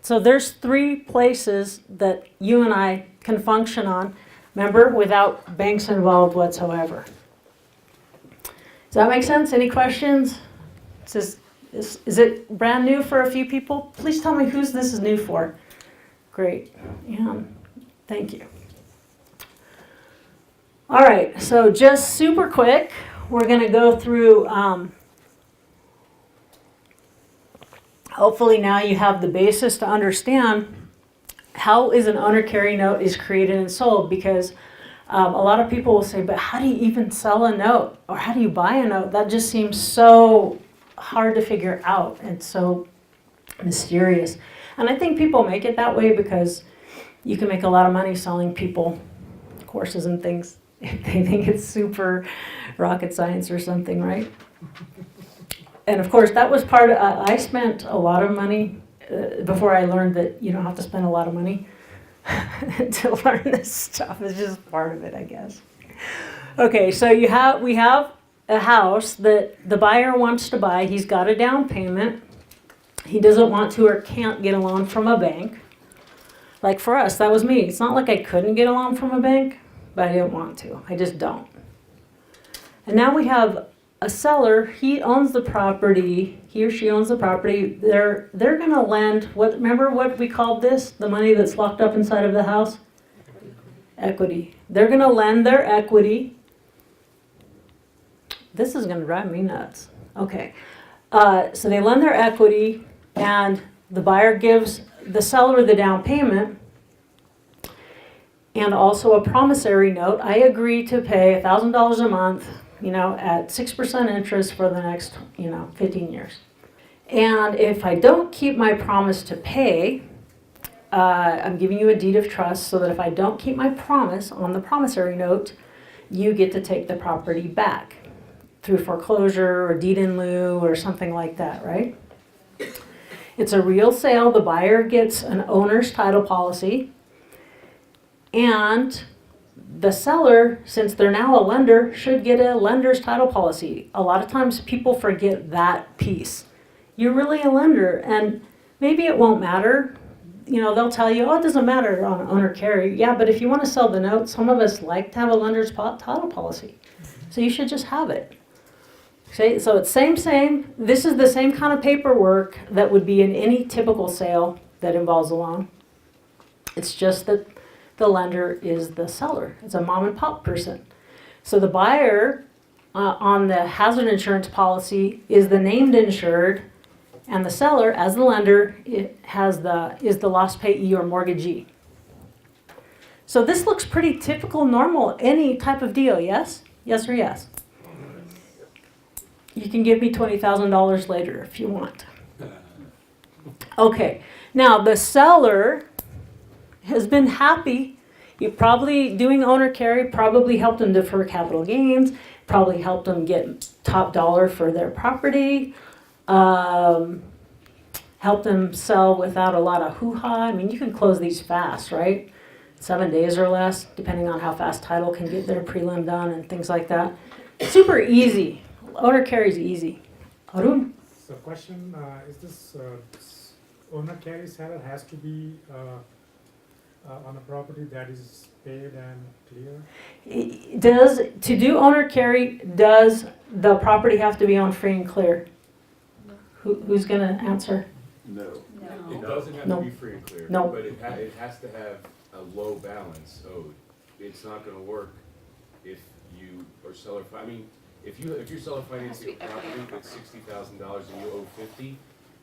So there's 3 places that you and I can function on, remember, without banks involved whatsoever. Does that make sense? Any questions? Is it brand new for a few people? Please tell me whose this is new for. Great. Yeah. Thank you. All right. So just super quick, we're going to go through. Hopefully now you have the basis to understand how is an owner carry note is created and sold, because a lot of people will say, but how do you even sell a note, or how do you buy a note? That just seems so hard to figure out and so mysterious. And I think people make it that way because you can make a lot of money selling people courses and things if they think it's super rocket science or something, right? And of course, that was part of, I spent a lot of money before I learned that you don't have to spend a lot of money to learn this stuff. It's just part of it, I guess. Okay, so we have a house that the buyer wants to buy. He's got a down payment. He doesn't want to or can't get a loan from a bank. Like for us, that was me. It's not like I couldn't get a loan from a bank, but I didn't want to. I just don't. And now we have a seller. He owns the property. He or she owns the property. They're going to lend, remember what we called this? The money that's locked up inside of the house? Equity. They're going to lend their equity. This is going to drive me nuts. Okay. So they lend their equity, and the buyer gives the seller the down payment and also a promissory note. I agree to pay $1,000 a month, at 6% interest for the next, 15 years. And if I don't keep my promise to pay, I'm giving you a deed of trust so that if I don't keep my promise on the promissory note, you get to take the property back through foreclosure or deed in lieu or something like that, right? It's a real sale. The buyer gets an owner's title policy, and the seller, since they're now a lender, should get a lender's title policy. A lot of times people forget that piece. You're really a lender, and maybe it won't matter. They'll tell you, oh, it doesn't matter on owner carry. Yeah, but if you want to sell the note, some of us like to have a lender's title policy. So you should just have it. Okay, so it's same. This is the same kind of paperwork that would be in any typical sale that involves a loan. It's just that the lender is the seller. It's a mom and pop person. So the buyer on the hazard insurance policy is the named insured, and the seller, as the lender, is the lost payee or mortgagee. So this looks pretty typical, normal, any type of deal, yes? Yes or yes? You can give me $20,000 later if you want. Okay, now the seller has been happy. You probably, doing owner carry probably helped them defer capital gains, probably helped them get top dollar for their property, helped them sell without a lot of hoo-ha. I mean, you can close these fast, right? 7 days or less, depending on how fast title can get their prelim done and things like that. Super easy. Owner carry is easy. Arun? So question, is this owner carry seller has to be on a property that is paid and clear? To do owner carry, does the property have to be on free and clear? Who's gonna answer? No. It doesn't have No. to be free and clear, No. but it has to have a low balance owed. It's not gonna work if you are seller, I mean, if you're seller financing a property that's $60,000 and you owe 50,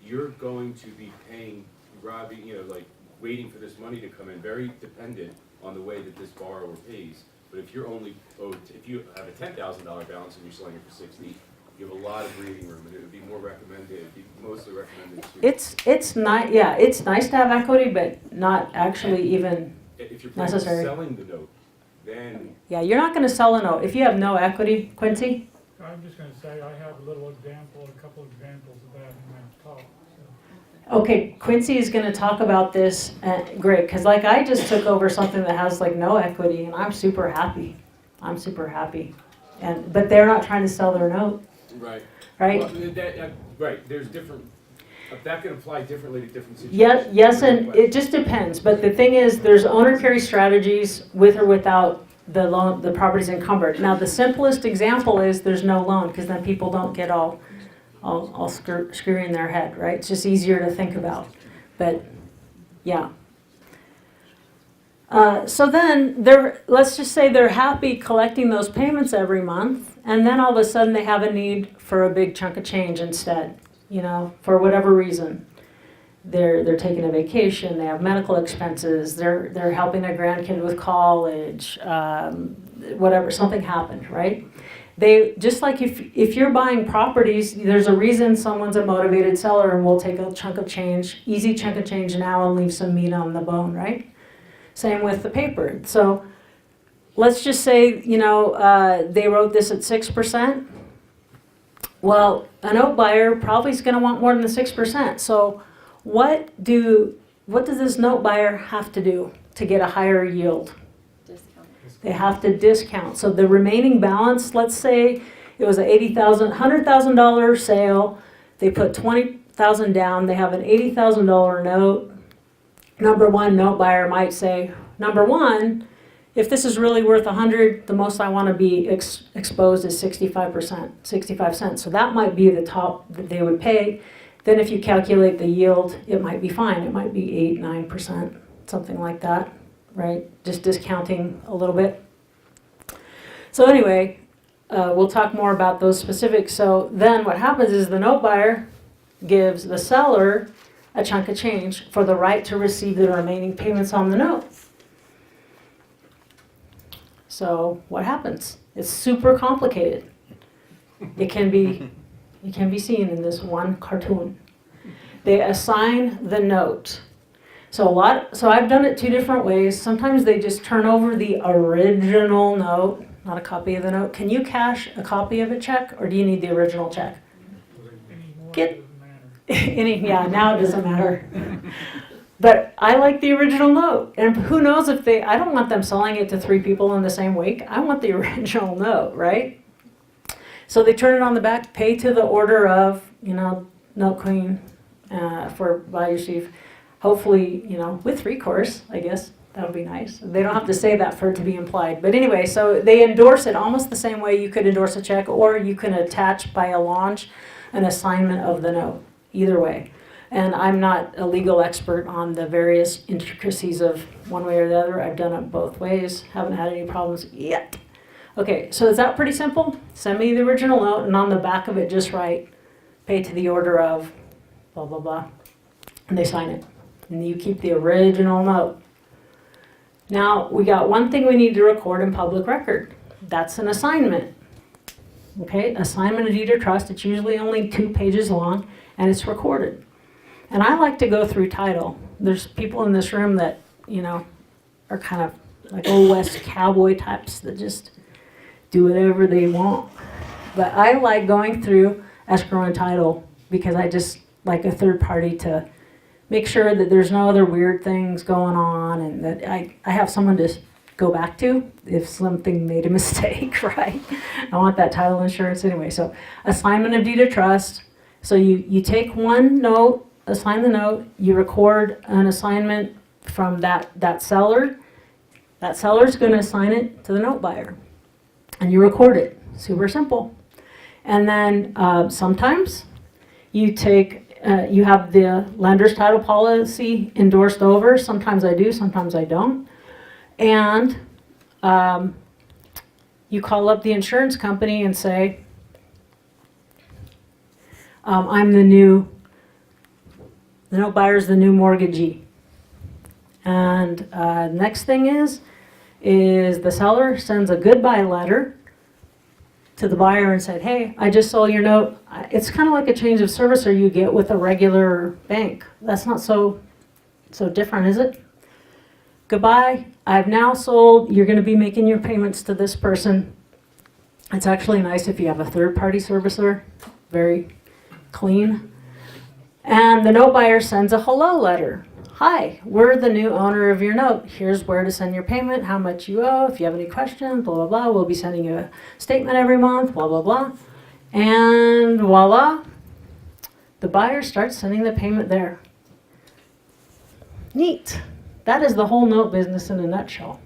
you're going to be paying, robbing, like waiting for this money to come in, very dependent on the way that this borrower pays. But if you're only owed, if you have a $10,000 balance and you're selling it for 60, you have a lot of breathing room, and it would be more recommended, it'd be mostly recommended to. It's nice, yeah, it's nice to have equity, but not actually even, If you're planning on necessary. selling the note, then yeah, you're not gonna sell a note. If you have no equity, Quincy, I'm just gonna say, I have a little example, a couple examples of that in my talk, so. okay, Quincy is gonna talk about this, great, because like I just took over something that has like no equity, and I'm super happy. I'm super happy. But they're not trying to sell their note, right. right? Well, right, there's different, that can apply differently to different situations. Yes, and it just depends, but the thing is, there's owner carry strategies with or without the loan, the property's encumbered. Now, the simplest example is there's no loan, because then people don't get all screwy in their head, right? It's just easier to think about, but, yeah. So then, let's just say they're happy collecting those payments every month, and then all of a sudden they have a need for a big chunk of change instead, for whatever reason. They're taking a vacation, they have medical expenses, they're helping a grandkid with college, whatever, something happened, right? They, just like if you're buying properties, there's a reason someone's a motivated seller and will take a chunk of change, easy chunk of change now and leave some meat on the bone, right? Same with the paper. So let's just say, they wrote this at 6%. Well, a note buyer probably is going to want more than the 6%. So what does this note buyer have to do to get a higher yield? They have to discount. So the remaining balance, let's say it was a $100,000 sale. They put $20,000 down. They have an $80,000 note. Number one, note buyer might say, number one, if this is really worth 100, the most I want to be exposed is 65 cents. So that might be the top that they would pay. Then if you calculate the yield, it might be fine. It might be 8, 9%, something like that, right? Just discounting a little bit. So anyway, we'll talk more about those specifics. So then what happens is the note buyer gives the seller a chunk of change for the right to receive the remaining payments on the note. So what happens? It's super complicated. It can be seen in this one cartoon. They assign the note. So I've done it two different ways. Sometimes they just turn over the original note, not a copy of the note. Can you cash a copy of a check, or do you need the original check? Anymore, Get- it doesn't matter. Yeah, now it doesn't matter. But I like the original note. And who knows if I don't want them selling it to 3 people in the same week. I want the original note, right? So they turn it on the back, pay to the order of, note queen for value receive. Hopefully, with recourse, I guess. That would be nice. They don't have to say that for it to be implied. But anyway, so they endorse it almost the same way you could endorse a check, or you can attach by a launch an assignment of the note. Either way. And I'm not a legal expert on the various intricacies of one way or the other. I've done it both ways. Haven't had any problems yet. Okay, so is that pretty simple? Send me the original note, and on the back of it, just write, pay to the order of, blah, blah, blah. And they sign it. And you keep the original note. Now, we got one thing we need to record in public record. That's an assignment. Okay, assignment of deed of trust. It's usually only 2 pages long, and it's recorded. And I like to go through title. There's people in this room that, are kind of like old West cowboy types that just do whatever they want. But I like going through escrow and title because I just like a third party to make sure that there's no other weird things going on, and that I have someone to go back to if something made a mistake, right? I want that title insurance anyway. So assignment of deed of trust. So you take one note, assign the note, you record an assignment from that seller. That seller's going to assign it to the note buyer. And you record it. Super simple. And then sometimes you have the lender's title policy endorsed over. Sometimes I do, sometimes I don't. And you call up the insurance company and say, the note buyer's the new mortgagee. And next thing is the seller sends a goodbye letter to the buyer and said, hey, I just sold your note. It's kind of like a change of servicer you get with a regular bank. That's not so different, is it? Goodbye, I've now sold. You're going to be making your payments to this person. It's actually nice if you have a third-party servicer. Very clean. And the note buyer sends a hello letter. Hi, we're the new owner of your note. Here's where to send your payment, how much you owe. If you have any questions, blah, blah, blah. We'll be sending you a statement every month, blah, blah, blah. And voila, the buyer starts sending the payment there. Neat. That is the whole note business in a nutshell.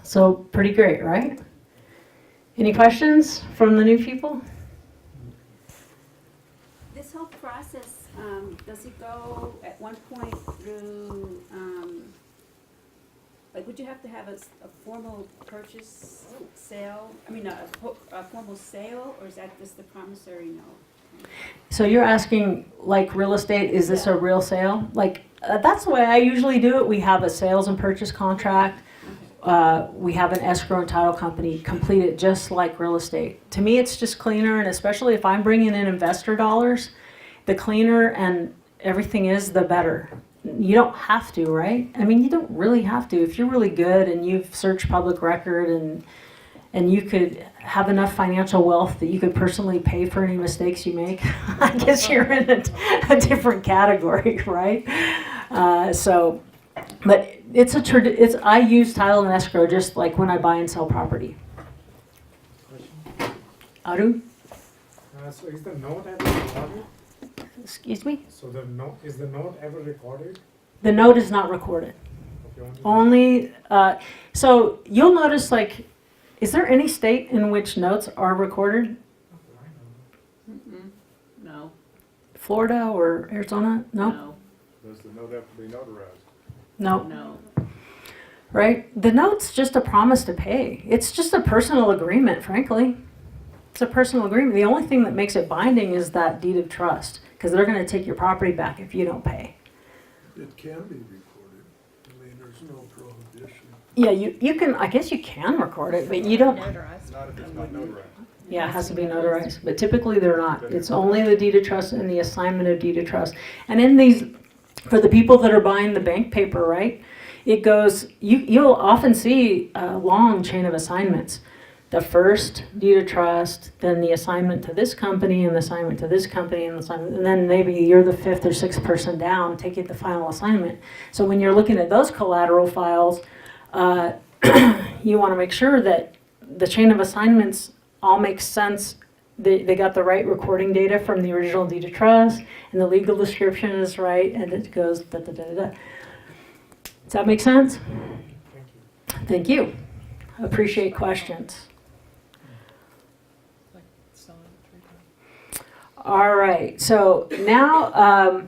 So pretty great, right? Any questions from the new people? This whole process, does it go at one point through, like, would you have to have a formal purchase sale? I mean, a formal sale, or is that just the promissory note? So you're asking, like, real estate, is this a real sale? Like, that's the way I usually do it. We have a sales and purchase contract. We have an escrow and title company complete it just like real estate. To me, it's just cleaner, and especially if I'm bringing in investor dollars, the cleaner and everything is, the better. You don't have to, right? I mean, you don't really have to. If you're really good and you've searched public record and you could have enough financial wealth that you could personally pay for any mistakes you make, I guess you're in a different category, right? But I use title and escrow just like when I buy and sell property. Question? Aru? So is the note ever recorded? Excuse me? So is the note ever recorded? The note is not recorded. Okay, Only, so you'll notice, like, is there any state in which notes are recorded? No. Florida or Arizona? No? Does the note have to be notarized? No. No. Right? The note's just a promise to pay. It's just a personal agreement, frankly. It's a personal agreement. The only thing that makes it binding is that deed of trust, because they're going to take your property back if you don't pay. It can be recorded. I mean, there's no prohibition. Yeah, you can, I guess you can record it, but you don't. Not if it's not notarized. Yeah, it has to be notarized, but typically they're not. It's only the deed of trust and the assignment of deed of trust. And in these, for the people that are buying the bank paper, right, it goes, you'll often see a long chain of assignments. The first deed of trust, then the assignment to this company, and the assignment to this company, and then maybe you're the fifth or sixth person down, taking the final assignment. So when you're looking at those collateral files, you want to make sure that the chain of assignments all makes sense. They got the right recording data from the original deed of trust, and the legal description is right, and it goes da da da da da. Does that make sense? Thank you. Thank you. Appreciate questions. All right, so now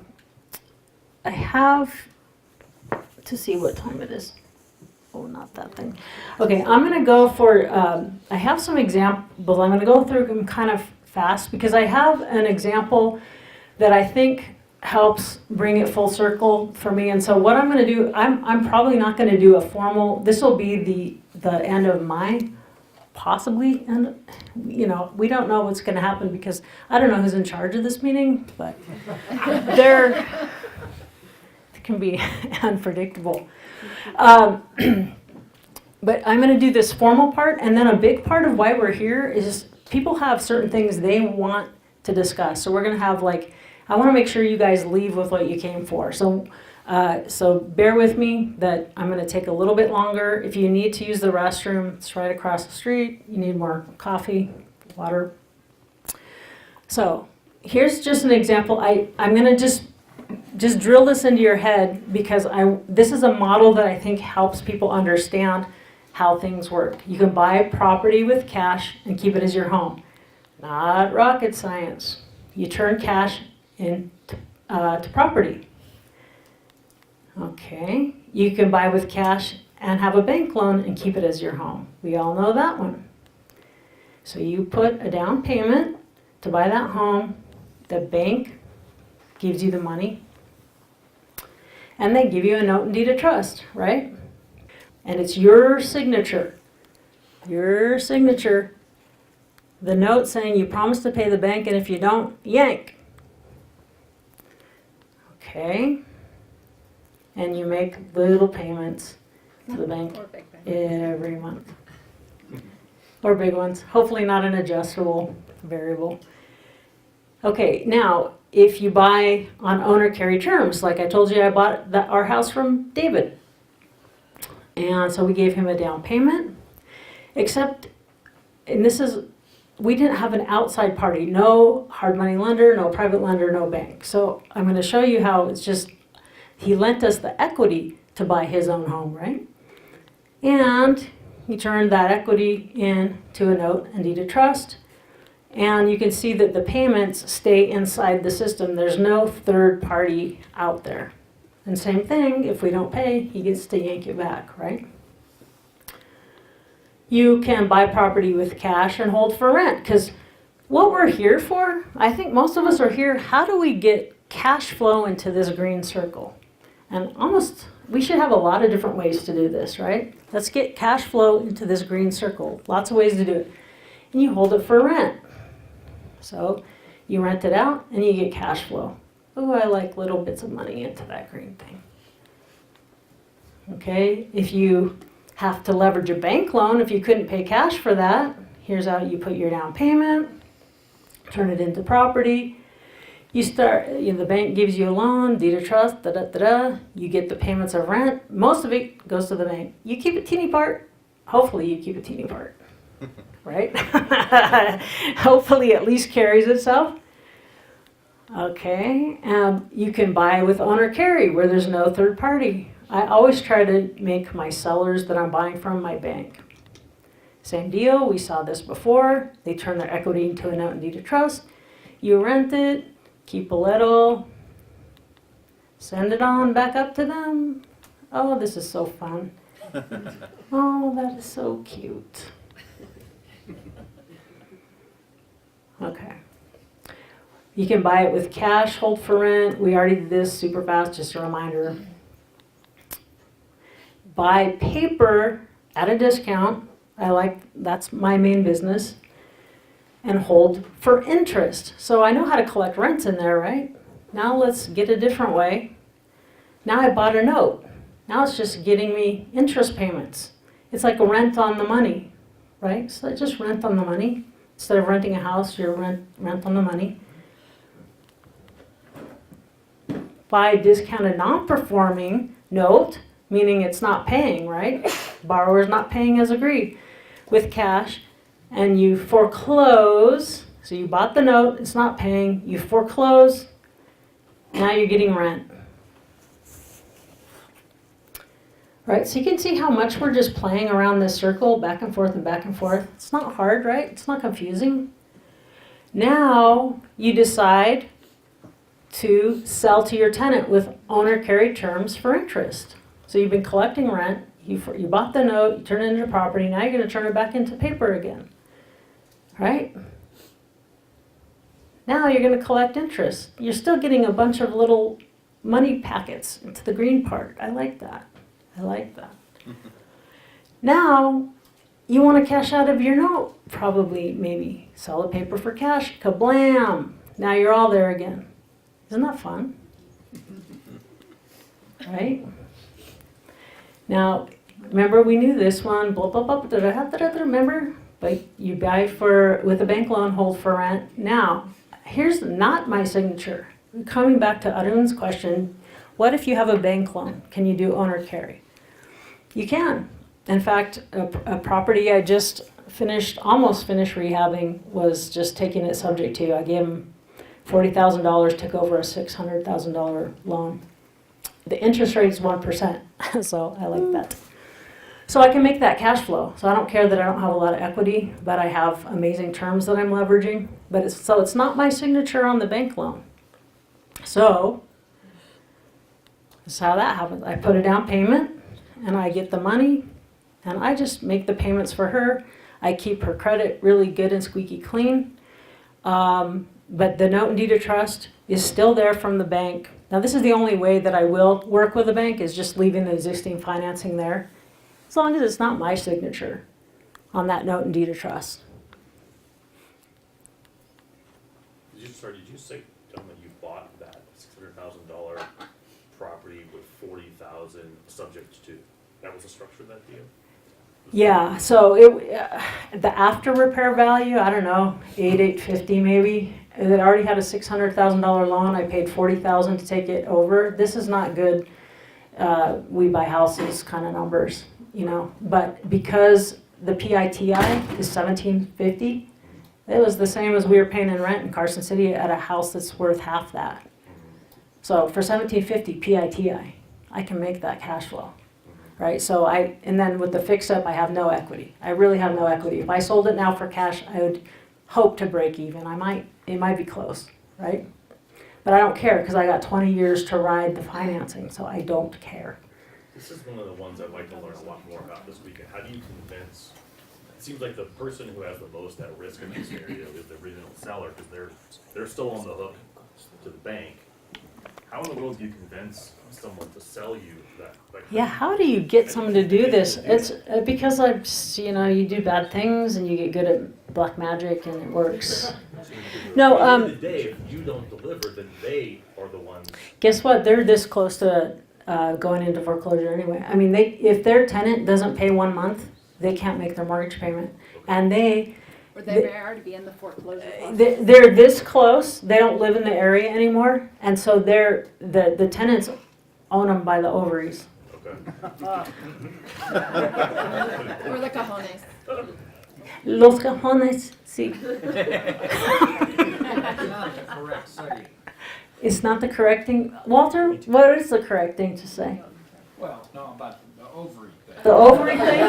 I have to see what time it is. Oh, not that thing. Okay, I'm going to go for, I have some examples. I'm going to go through them kind of fast because I have an example that I think helps bring it full circle for me. And so what I'm going to do, I'm probably not going to do a formal, this will be the end of my, possibly, and we don't know what's going to happen because I don't know who's in charge of this meeting, but it can be unpredictable. But I'm going to do this formal part, and then a big part of why we're here is people have certain things they want to discuss. So we're going to have I want to make sure you guys leave with what you came for. So bear with me that I'm going to take a little bit longer. If you need to use the restroom, it's right across the street. You need more coffee, water. So here's just an example. I'm going to just just drill this into your head because this is a model that I think helps people understand how things work. You can buy property with cash and keep it as your home. Not rocket science. You turn cash into to property. Okay, you can buy with cash and have a bank loan and keep it as your home. We all know that one. So you put a down payment to buy that home, the bank gives you the money, and they give you a note and deed of trust, right? And it's your signature. Your signature. The note saying you promise to pay the bank, and if you don't, yank. Okay? And you make little payments to the bank every month. Or big ones. Hopefully not an adjustable variable. Okay, now, if you buy on owner carry terms, like I told you, I bought our house from David. And so we gave him a down payment, except, and this is, we didn't have an outside party, no hard money lender, no private lender, no bank. So I'm going to show you how it's just, he lent us the equity to buy his own home, right? And he turned that equity into a note and deed of trust. And you can see that the payments stay inside the system. There's no third party out there. And same thing, if we don't pay, he gets to yank it back, right? You can buy property with cash and hold for rent, because what we're here for, I think most of us are here, how do we get cash flow into this green circle? And we should have a lot of different ways to do this, right? Let's get cash flow into this green circle. Lots of ways to do it. And you hold it for rent. So you rent it out and you get cash flow. Oh, I like little bits of money into that green thing. Okay, if you have to leverage a bank loan, if you couldn't pay cash for that, here's how you put your down payment, turn it into property. You start, the bank gives you a loan, deed of trust, you get the payments of rent. Most of it goes to the bank. You keep a teeny part. Hopefully you keep a teeny part, right? Hopefully it at least carries itself. Okay, you can buy with owner carry where there's no third party. I always try to make my sellers that I'm buying from my bank. Same deal, we saw this before. They turn their equity into a note and deed of trust. You rent it, keep a little, send it on back up to them. Oh, this is so fun. Oh, that is so cute. Okay. You can buy it with cash, hold for rent. We already did this super fast, just a reminder. Buy paper at a discount. That's my main business. And hold for interest. So I know how to collect rents in there, right? Now let's get a different way. Now I bought a note. Now it's just getting me interest payments. It's like a rent on the money, right? So just rent on the money. Instead of renting a house, you're rent on the money. Buy discounted non-performing note, meaning it's not paying, right? Borrower's not paying as agreed, with cash, and you foreclose. So you bought the note, it's not paying, you foreclose, now you're getting rent. Right, so you can see how much we're just playing around this circle, back and forth and back and forth. It's not hard, right? It's not confusing. Now you decide to sell to your tenant with owner carry terms for interest. So you've been collecting rent, you bought the note, you turn it into property, now you're going to turn it back into paper again. Right? Now you're going to collect interest. You're still getting a bunch of little money packets into the green part. I like that. I like that. Now you want to cash out of your note. Probably, maybe sell the paper for cash. Kablam! Now you're all there again. Isn't that fun? Right? Now, remember we knew this one, blah, blah, blah, remember? But you buy with a bank loan, hold for rent. Now, here's not my signature. Coming back to Arun's question, what if you have a bank loan? Can you do owner carry? You can. In fact, a property I just almost finished rehabbing was just taking it subject to. I gave him $40,000, took over a $600,000 loan. The interest rate is 1%, so I like that. So I can make that cash flow. So I don't care that I don't have a lot of equity, but I have amazing terms that I'm leveraging. But it's not my signature on the bank loan. So that's how that happens. I put a down payment, and I get the money, and I just make the payments for her. I keep her credit really good and squeaky clean. But the note and deed of trust is still there from the bank. Now this is the only way that I will work with the bank, is just leaving the existing financing there. As long as it's not my signature on that note and deed of trust. Did you say, gentlemen, you bought that $600,000 property with $40,000 subject to? That was the structure of that deal? Yeah, so the after repair value, I don't know, $850 maybe. It already had a $600,000 loan. I paid $40,000 to take it over. This is not good. We buy houses kind of numbers, you know. But because the PITI is $1,750, it was the same as we were paying in rent in Carson City at a house that's worth half that. So for $1,750 PITI, I can make that cash flow. Right, so and then with the fix-up, I have no equity. I really have no equity. If I sold it now for cash, I would hope to break even. It might be close, right? But I don't care, because I got 20 years to ride the financing, so I don't care. This is one of the ones I'd like to learn a lot more about this weekend. How do you convince, it seems like the person who has the most at risk in this area is the original seller, because they're still on the hook to the bank. How in the world do you convince someone to sell you that? Yeah, how do you get someone to do this? It's because you do bad things and you get good at black magic and it works. No, At the end of the day, if you don't deliver, then they are the ones. Guess what? They're this close to going into foreclosure anyway. I mean, if their tenant doesn't pay 1 month, they can't make their mortgage payment, and Or they may already be in the foreclosure process. they're this close. They don't live in the area anymore, and so the tenants own them by the ovaries. Okay. Or the cajones. Los cajones, sí. Correct saying. It's not the correct thing. Walter, what is the correct thing to say? Well, no, about the ovary thing. The ovary thing?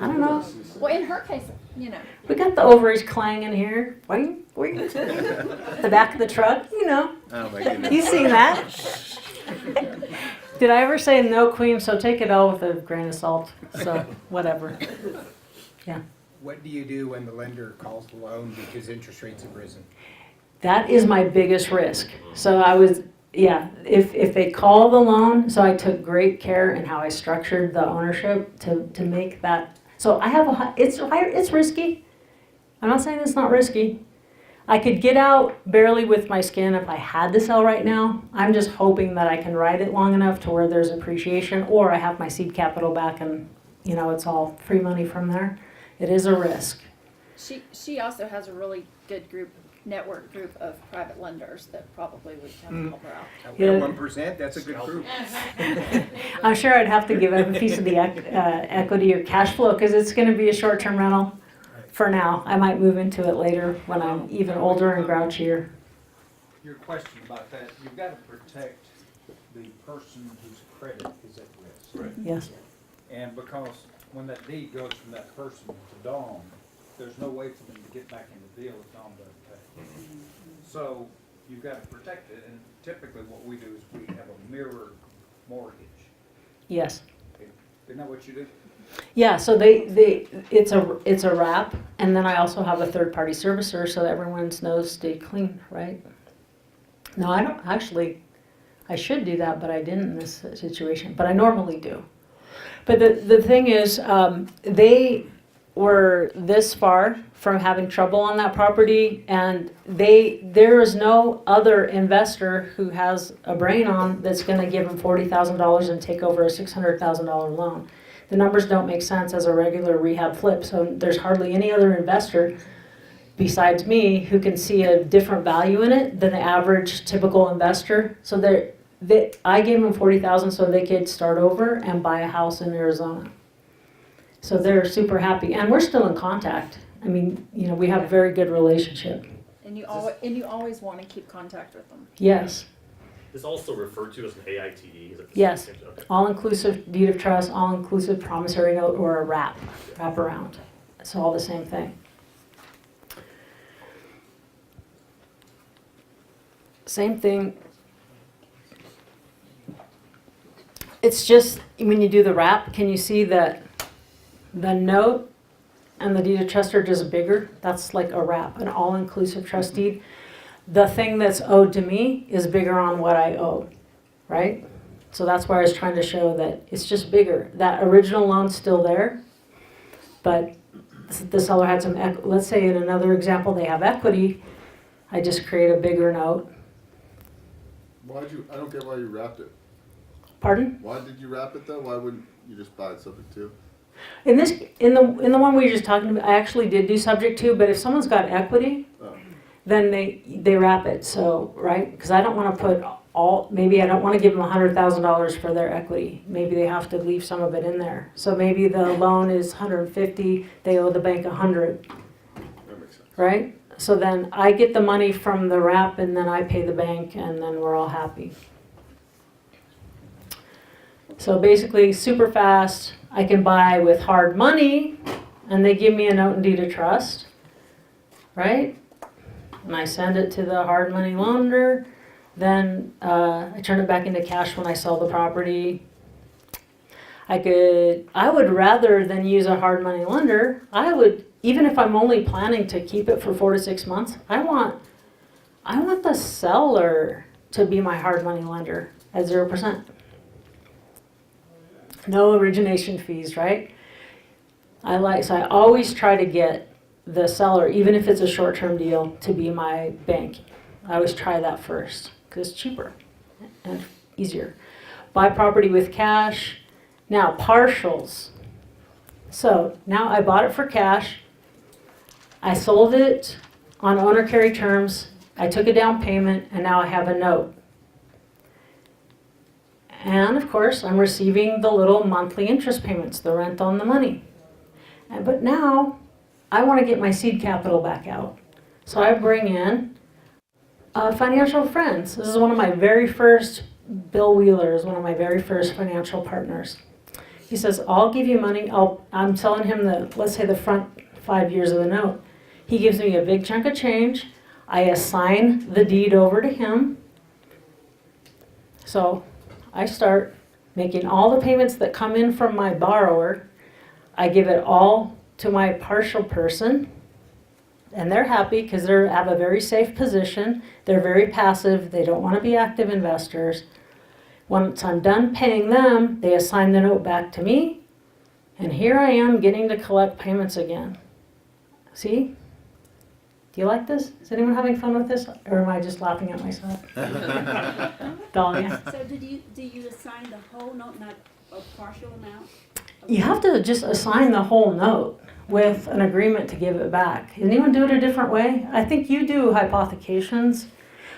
I don't know. Well, in her case, We got the ovaries clanging here. Boing, boing. The back of the truck, Oh my goodness. You seen that? Did I ever say no, queen? So take it all with a grain of salt. So whatever. Yeah. What do you do when the lender calls the loan because interest rates have risen? That is my biggest risk. So if they call the loan, so I took great care in how I structured the ownership to make that. So I have it's risky. I'm not saying it's not risky. I could get out barely with my skin if I had to sell right now. I'm just hoping that I can ride it long enough to where there's appreciation, or I have my seed capital back and it's all free money from there. It is a risk. she also has a really good network group of private lenders that probably would come and help her out. Yeah. 1%, that's a good group. I'm sure I'd have to give up a piece of the equity or cash flow because it's going to be a short-term rental for now. I might move into it later when I'm even older and grouchier. Your question about that, you've got to protect the person whose credit is at risk. Right. Yes. And because when that deed goes from that person to Dawn, there's no way for them to get back in the deal if Dawn doesn't pay. So you've got to protect it, and typically what we do is we have a mirrored mortgage. Yes. Isn't that what you do? Yeah, so it's a wrap, and then I also have a third-party servicer so that everyone's nose stay clean, right? No, I don't actually. I should do that, but I didn't in this situation. But I normally do. But the thing is, they were this far from having trouble on that property, and there is no other investor who has a brain on that's going to give them $40,000 and take over a $600,000 loan. The numbers don't make sense as a regular rehab flip, so there's hardly any other investor besides me who can see a different value in it than the average typical investor. So I gave them $40,000 so they could start over and buy a house in Arizona. So they're super happy, and we're still in contact. I mean, we have a very good relationship. And you always want to keep contact with them. Yes, Is also referred to as an AITE? Is it the Yes. same thing? Okay. all-inclusive deed of trust, all-inclusive promissory note, or a wrap around. It's all the same thing. Same thing. It's just, when you do the wrap, can you see that the note and the deed of trust are just bigger? That's like a wrap, an all-inclusive trust deed. The thing that's owed to me is bigger on what I owe, right? So that's why I was trying to show that it's just bigger. That original loan's still there, but the seller had some, let's say in another example, they have equity. I just create a bigger note. I don't get why you wrapped it. Pardon? Why did you wrap it though? Why wouldn't you just buy it subject to? In the one we were just talking about, I actually did do subject to, but if someone's got equity, Oh. then they wrap it. So, right? Because I don't want to put maybe I don't want to give them $100,000 for their equity. Maybe they have to leave some of it in there. So maybe the loan is 150, they owe the bank 100, That makes sense. right? So then I get the money from the wrap and then I pay the bank and then we're all happy. So basically super fast, I can buy with hard money and they give me a note and deed of trust, right? And I send it to the hard money lender. Then I turn it back into cash when I sell the property. I would rather than use a hard money lender, even if I'm only planning to keep it for 4 to 6 months, I want the seller to be my hard money lender at 0%. No origination fees, right? So I always try to get the seller, even if it's a short-term deal, to be my bank. I always try that first because it's cheaper and easier. Buy property with cash. Now, partials. So now I bought it for cash. I sold it on owner carry terms. I took a down payment and now I have a note. And of course, I'm receiving the little monthly interest payments, the rent on the money. But now I want to get my seed capital back out. So I bring in financial friends. This is one of my very first, Bill Wheeler is one of my very first financial partners. He says, I'll give you money. I'm selling him let's say the front 5 years of the note. He gives me a big chunk of change. I assign the deed over to him. So I start making all the payments that come in from my borrower. I give it all to my partial person. And they're happy because they have a very safe position. They're very passive. They don't want to be active investors. Once I'm done paying them, they assign the note back to me. And here I am getting to collect payments again. See? Do you like this? Is anyone having fun with this? Or am I just laughing at myself? Dahlia? So do you assign the whole note, not a partial amount? You have to just assign the whole note with an agreement to give it back. Anyone do it a different way? I think you do hypothecations.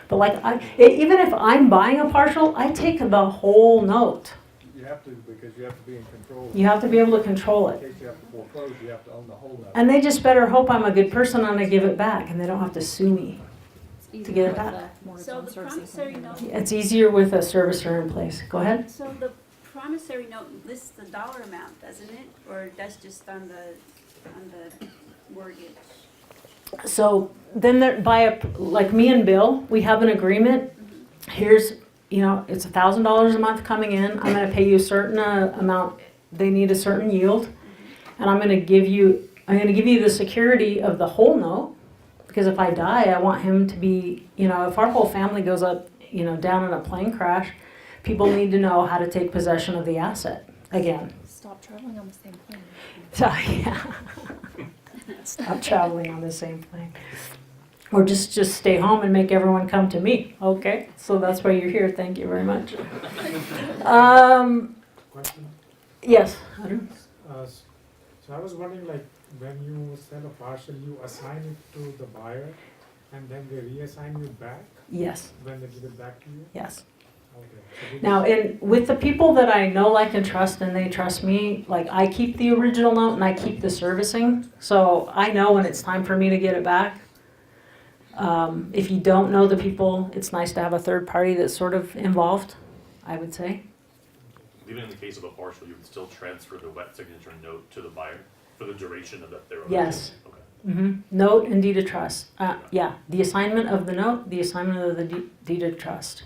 But even if I'm buying a partial, I take the whole note. You have to, because you have to be in control. You have to be able to control In it. case you have to foreclose, you have to own the whole note. And they just better hope I'm a good person and I give it back and they don't have to sue me. To get it back. So the promissory note, It's easier with a servicer in place. Go ahead. so the promissory note lists the dollar amount, doesn't it? Or that's just on the mortgage? So then like me and Bill, we have an agreement. Here's, it's $1,000 a month coming in. I'm going to pay you a certain amount. They need a certain yield. And I'm going to give you the security of the whole note. Because if I die, I want him to be, if our whole family goes up, down in a plane crash, people need to know how to take possession of the asset again. Stop traveling on the same plane. So, yeah. Stop traveling on the same plane. Or just stay home and make everyone come to me. Okay, so that's why you're here. Thank you very much. Question? Yes. Arun? So I was wondering, when you sell a parcel, you assign it to the buyer and then they reassign you back Yes. when they give it back to you? Yes. Now, with the people that I know, like, and trust, and they trust me, like, I keep the original note and I keep the servicing, so I know when it's time for me to get it back. If you don't know the people, it's nice to have a third party that's sort of involved, I would say. Even in the case of a partial, you would still transfer the wet signature note to the buyer for the duration of their ownership? Yes. Okay. Note and deed of trust. Yeah, the assignment of the note, the assignment of the deed of trust.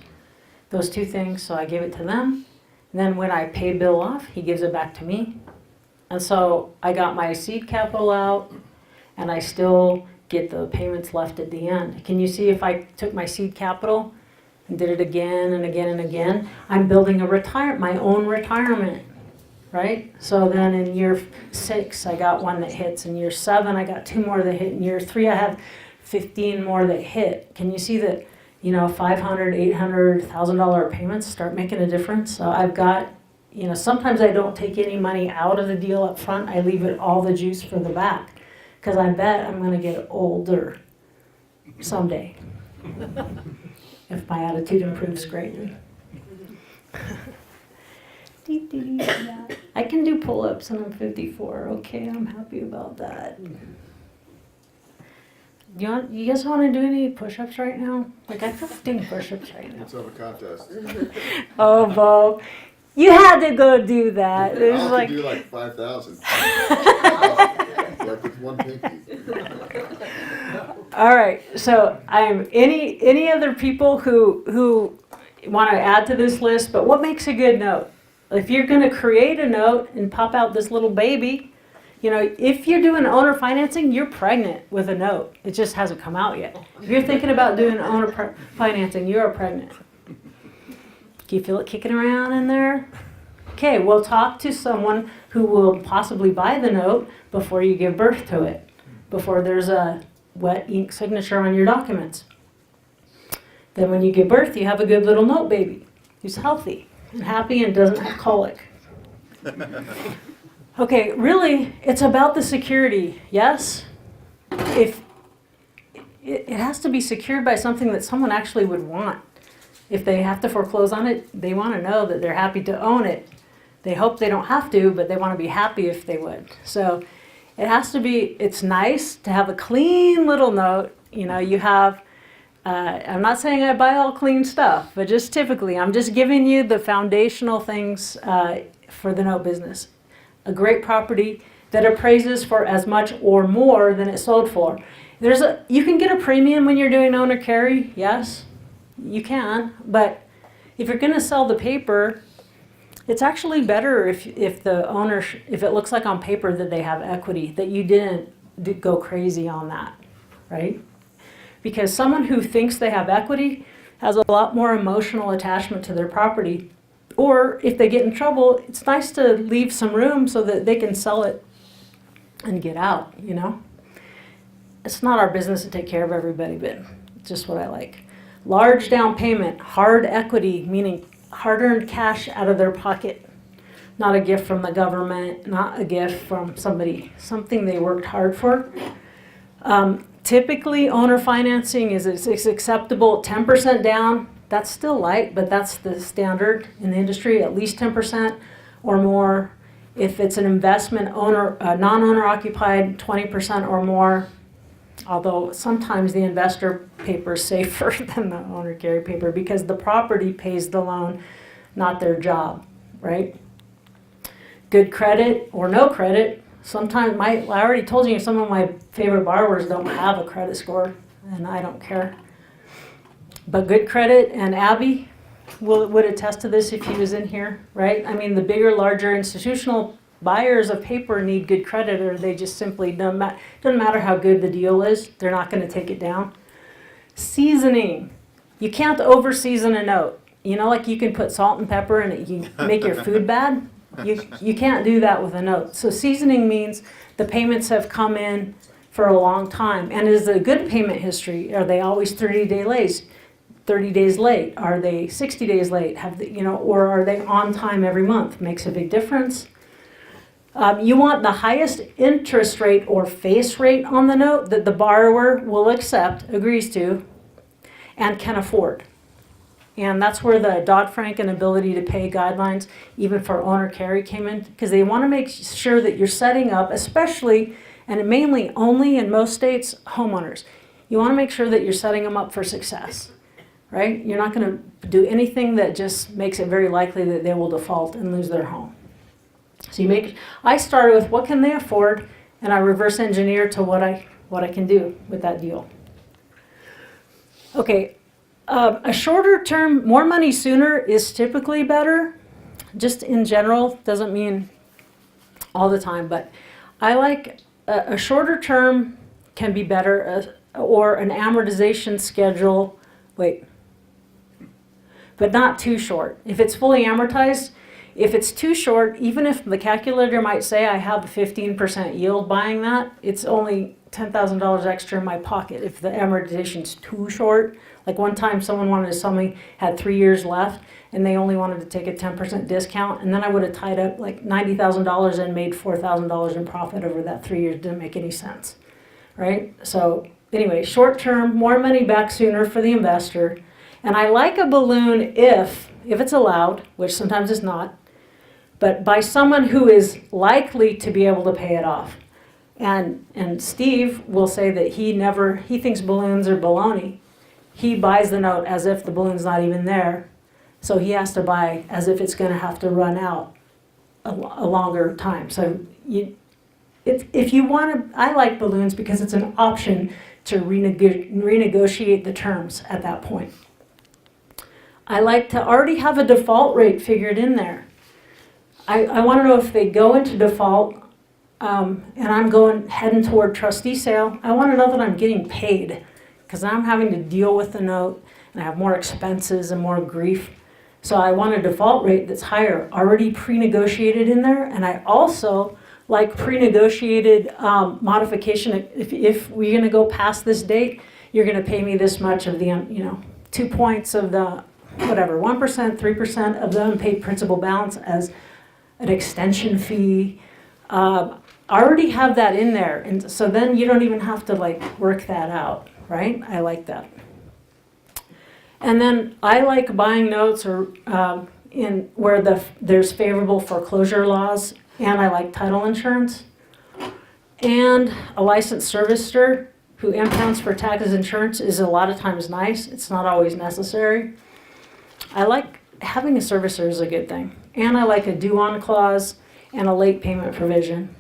Those two things, so I gave it to them. And then when I pay Bill off, he gives it back to me. And so I got my seed capital out, and I still get the payments left at the end. Can you see if I took my seed capital and did it again and again and again? I'm building my own retirement, right? So then in year 6, I got one that hits. In year 7, I got 2 more that hit. In year 3, I have 15 more that hit. Can you see that, $500, $800, $1,000 payments start making a difference? So I've got, sometimes I don't take any money out of the deal up front. I leave it all the juice for the back. Because I bet I'm going to get older someday. If my attitude improves greatly. Yeah. I can do pull-ups and I'm 54. Okay, I'm happy about that. You guys want to do any push-ups right now? Like, I feel like doing push-ups right now. Let's have a contest. Oh, Bo, you had to go do that. There's I'll like do like 5,000. Like with one pinky. All right. So I'm any other people who want to add to this list. But what makes a good note? If you're going to create a note and pop out this little baby, if you're doing owner financing, you're pregnant with a note. It just hasn't come out yet. If you're thinking about doing owner financing, you are pregnant. Can you feel it kicking around in there? Okay, we'll talk to someone who will possibly buy the note before you give birth to it, before there's a wet ink signature on your documents. Then when you give birth, you have a good little note baby who's healthy and happy and doesn't have colic. Okay, really, it's about the security, yes? If it has to be secured by something that someone actually would want. If they have to foreclose on it, they want to know that they're happy to own it. They hope they don't have to, but they want to be happy if they would. So it has to be, it's nice to have a clean little note. You have, I'm not saying I buy all clean stuff, but just typically, I'm just giving you the foundational things for the note business. A great property that appraises for as much or more than it sold for. You can get a premium when you're doing owner carry, yes, you can, but if you're going to sell the paper, it's actually better if the owner, if it looks like on paper that they have equity, that you didn't go crazy on that, right? Because someone who thinks they have equity has a lot more emotional attachment to their property. Or if they get in trouble, it's nice to leave some room so that they can sell it and get out, It's not our business to take care of everybody, but it's just what I like. Large down payment, hard equity, meaning hard-earned cash out of their pocket. Not a gift from the government, not a gift from something they worked hard for. Typically, owner financing is acceptable 10% down. That's still light, but that's the standard in the industry, at least 10% or more. If it's an investment non-owner occupied, 20% or more. Although sometimes the investor paper is safer than the owner carry paper because the property pays the loan, not their job, right? Good credit or no credit. Sometimes, I already told you some of my favorite borrowers don't have a credit score, and I don't care. But good credit, and Abby would attest to this if he was in here, right? I mean, the bigger, larger institutional buyers of paper need good credit, or they just simply doesn't matter how good the deal is, they're not going to take it down. Seasoning. You can't over-season a note. Like you can put salt and pepper and you make your food bad. You can't do that with a note. So seasoning means the payments have come in for a long time. And is it a good payment history? Are they always 30 days late? Are they 60 days late? Or are they on time every month? Makes a big difference. You want the highest interest rate or face rate on the note that the borrower will accept, agrees to, and can afford. And that's where the Dodd-Frank and ability to pay guidelines, even for owner carry, came in, because they want to make sure that you're setting up, especially, and mainly only in most states, homeowners. You want to make sure that you're setting them up for success, right? You're not going to do anything that just makes it very likely that they will default and lose their home. So I started with what can they afford, and I reverse engineer to what I can do with that deal. Okay, a shorter term, more money sooner is typically better. Just in general, doesn't mean all the time, but I like a shorter term can be better, or an amortization schedule. But not too short. If it's fully amortized, if it's too short, even if the calculator might say I have a 15% yield buying that, it's only $10,000 extra in my pocket if the amortization's too short. Like one time someone wanted to sell me, had 3 years left, and they only wanted to take a 10% discount, and then I would have tied up like $90,000 and made $4,000 in profit over that 3 years. Didn't make any sense, right? So anyway, short term, more money back sooner for the investor. And I like a balloon if it's allowed, which sometimes it's not, but by someone who is likely to be able to pay it off. And Steve will say that he thinks balloons are baloney. He buys the note as if the balloon's not even there. So he has to buy as if it's going to have to run out a longer time. So if you want to, I like balloons because it's an option to renegotiate the terms at that point. I like to already have a default rate figured in there. I want to know if they go into default and I'm heading toward trustee sale, I want to know that I'm getting paid because I'm having to deal with the note and I have more expenses and more grief. So I want a default rate that's higher, already pre-negotiated in there. And I also like pre-negotiated modification. If we're going to go past this date, you're going to pay me this much of the, 2 points of the, 1%, 3% of the unpaid principal balance as an extension fee. I already have that in there. And so then you don't even have to work that out, right? I like that. And then I like buying notes or in where there's favorable foreclosure laws, and I like title insurance. And a licensed servicer who impounds for taxes insurance is a lot of times nice. It's not always necessary. I like having a servicer is a good thing. And I like a due-on clause and a late payment provision.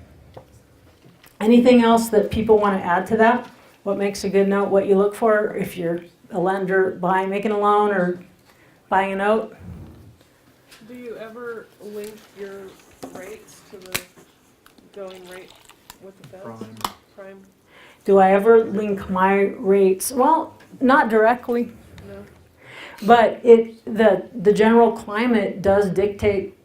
Anything else that people want to add to that? What makes a good note? What you look for if you're a lender making a loan or buying a note? Do you ever link your rates to the going rate with the feds? Prime? Do I ever link my rates? Well, not directly. No. But the general climate does dictate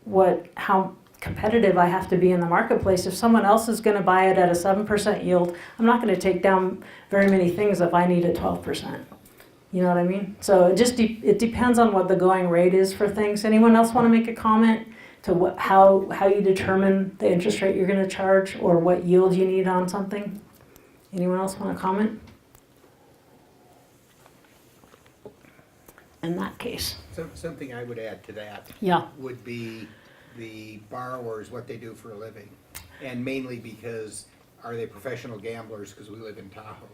how competitive I have to be in the marketplace. If someone else is going to buy it at a 7% yield, I'm not going to take down very many things if I need a 12%. You know what I mean? So it depends on what the going rate is for things. Anyone else want to make a comment to how you determine the interest rate you're going to charge or what yield you need on something? Anyone else want to comment? In that case. Something I would add to that would be the borrowers, what they do for a living. And mainly because, are they professional gamblers? Because we live in Tahoe.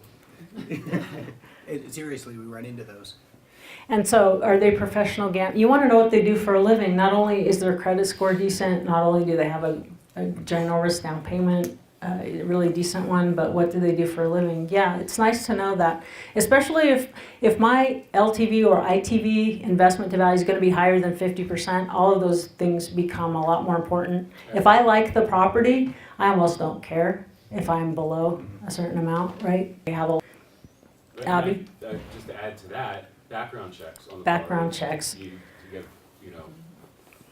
Seriously, we run into those. And so are they professional gamblers? You want to know what they do for a living. Not only is their credit score decent, not only do they have a ginormous down payment, a really decent one, but what do they do for a living? Yeah, it's nice to know that. Especially if my LTV or ITV investment to value is going to be higher than 50%, all of those things become a lot more important. If I like the property, I almost don't care if I'm below a certain amount, right? We have Abby? Just to add to that, background checks on the Background borrower. checks. You get,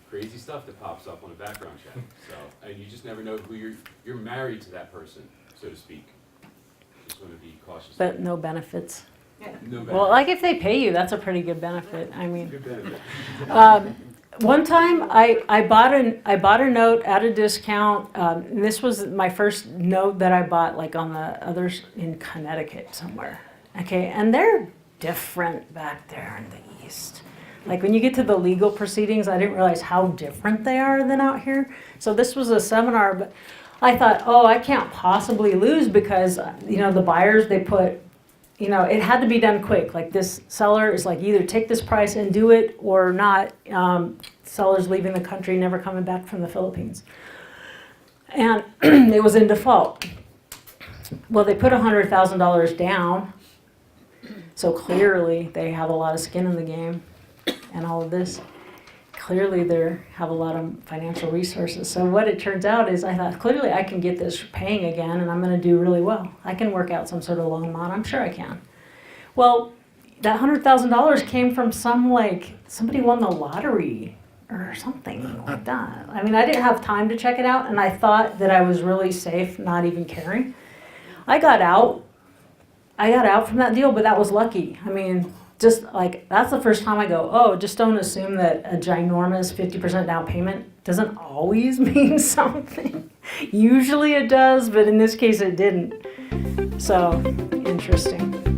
crazy stuff that pops up on a background check. So, and you just never know who you're married to that person, so to speak. Just want to be cautious. But no benefits. No benefits. Well, this they pay you, that's a pretty good benefit. I mean, Good benefit. one time I bought a note at a discount. And this was my first note that I bought on the others in Connecticut somewhere. Okay, and they're different back there in the East. Like when you get to the legal proceedings, I didn't realize how different they are than out here. So this was a seminar, but I thought, oh, I can't possibly lose because, you know, the buyers, they put, you know, it had to be done quick. Like this seller is like, either take this price and do it or not. Seller's leaving the country, never coming back from the Philippines. And it was in default. Well, they put $100,000 down. So clearly they have a lot of skin in the game and all of this. Clearly they have a lot of financial resources. So what it turns out is I thought, clearly I can get this paying again and I'm going to do really well. I can work out some sort of loan amount. I'm sure I can. Well, that $100,000 came from somebody won the lottery or something like that. I mean, I didn't have time to check it out and I thought that I was really safe not even caring. I got out from that deal, but that was lucky. I mean, just like, that's the first time I go, oh, just don't assume that a ginormous 50% down payment doesn't always mean something. Usually it does, but in this case it didn't. So, interesting.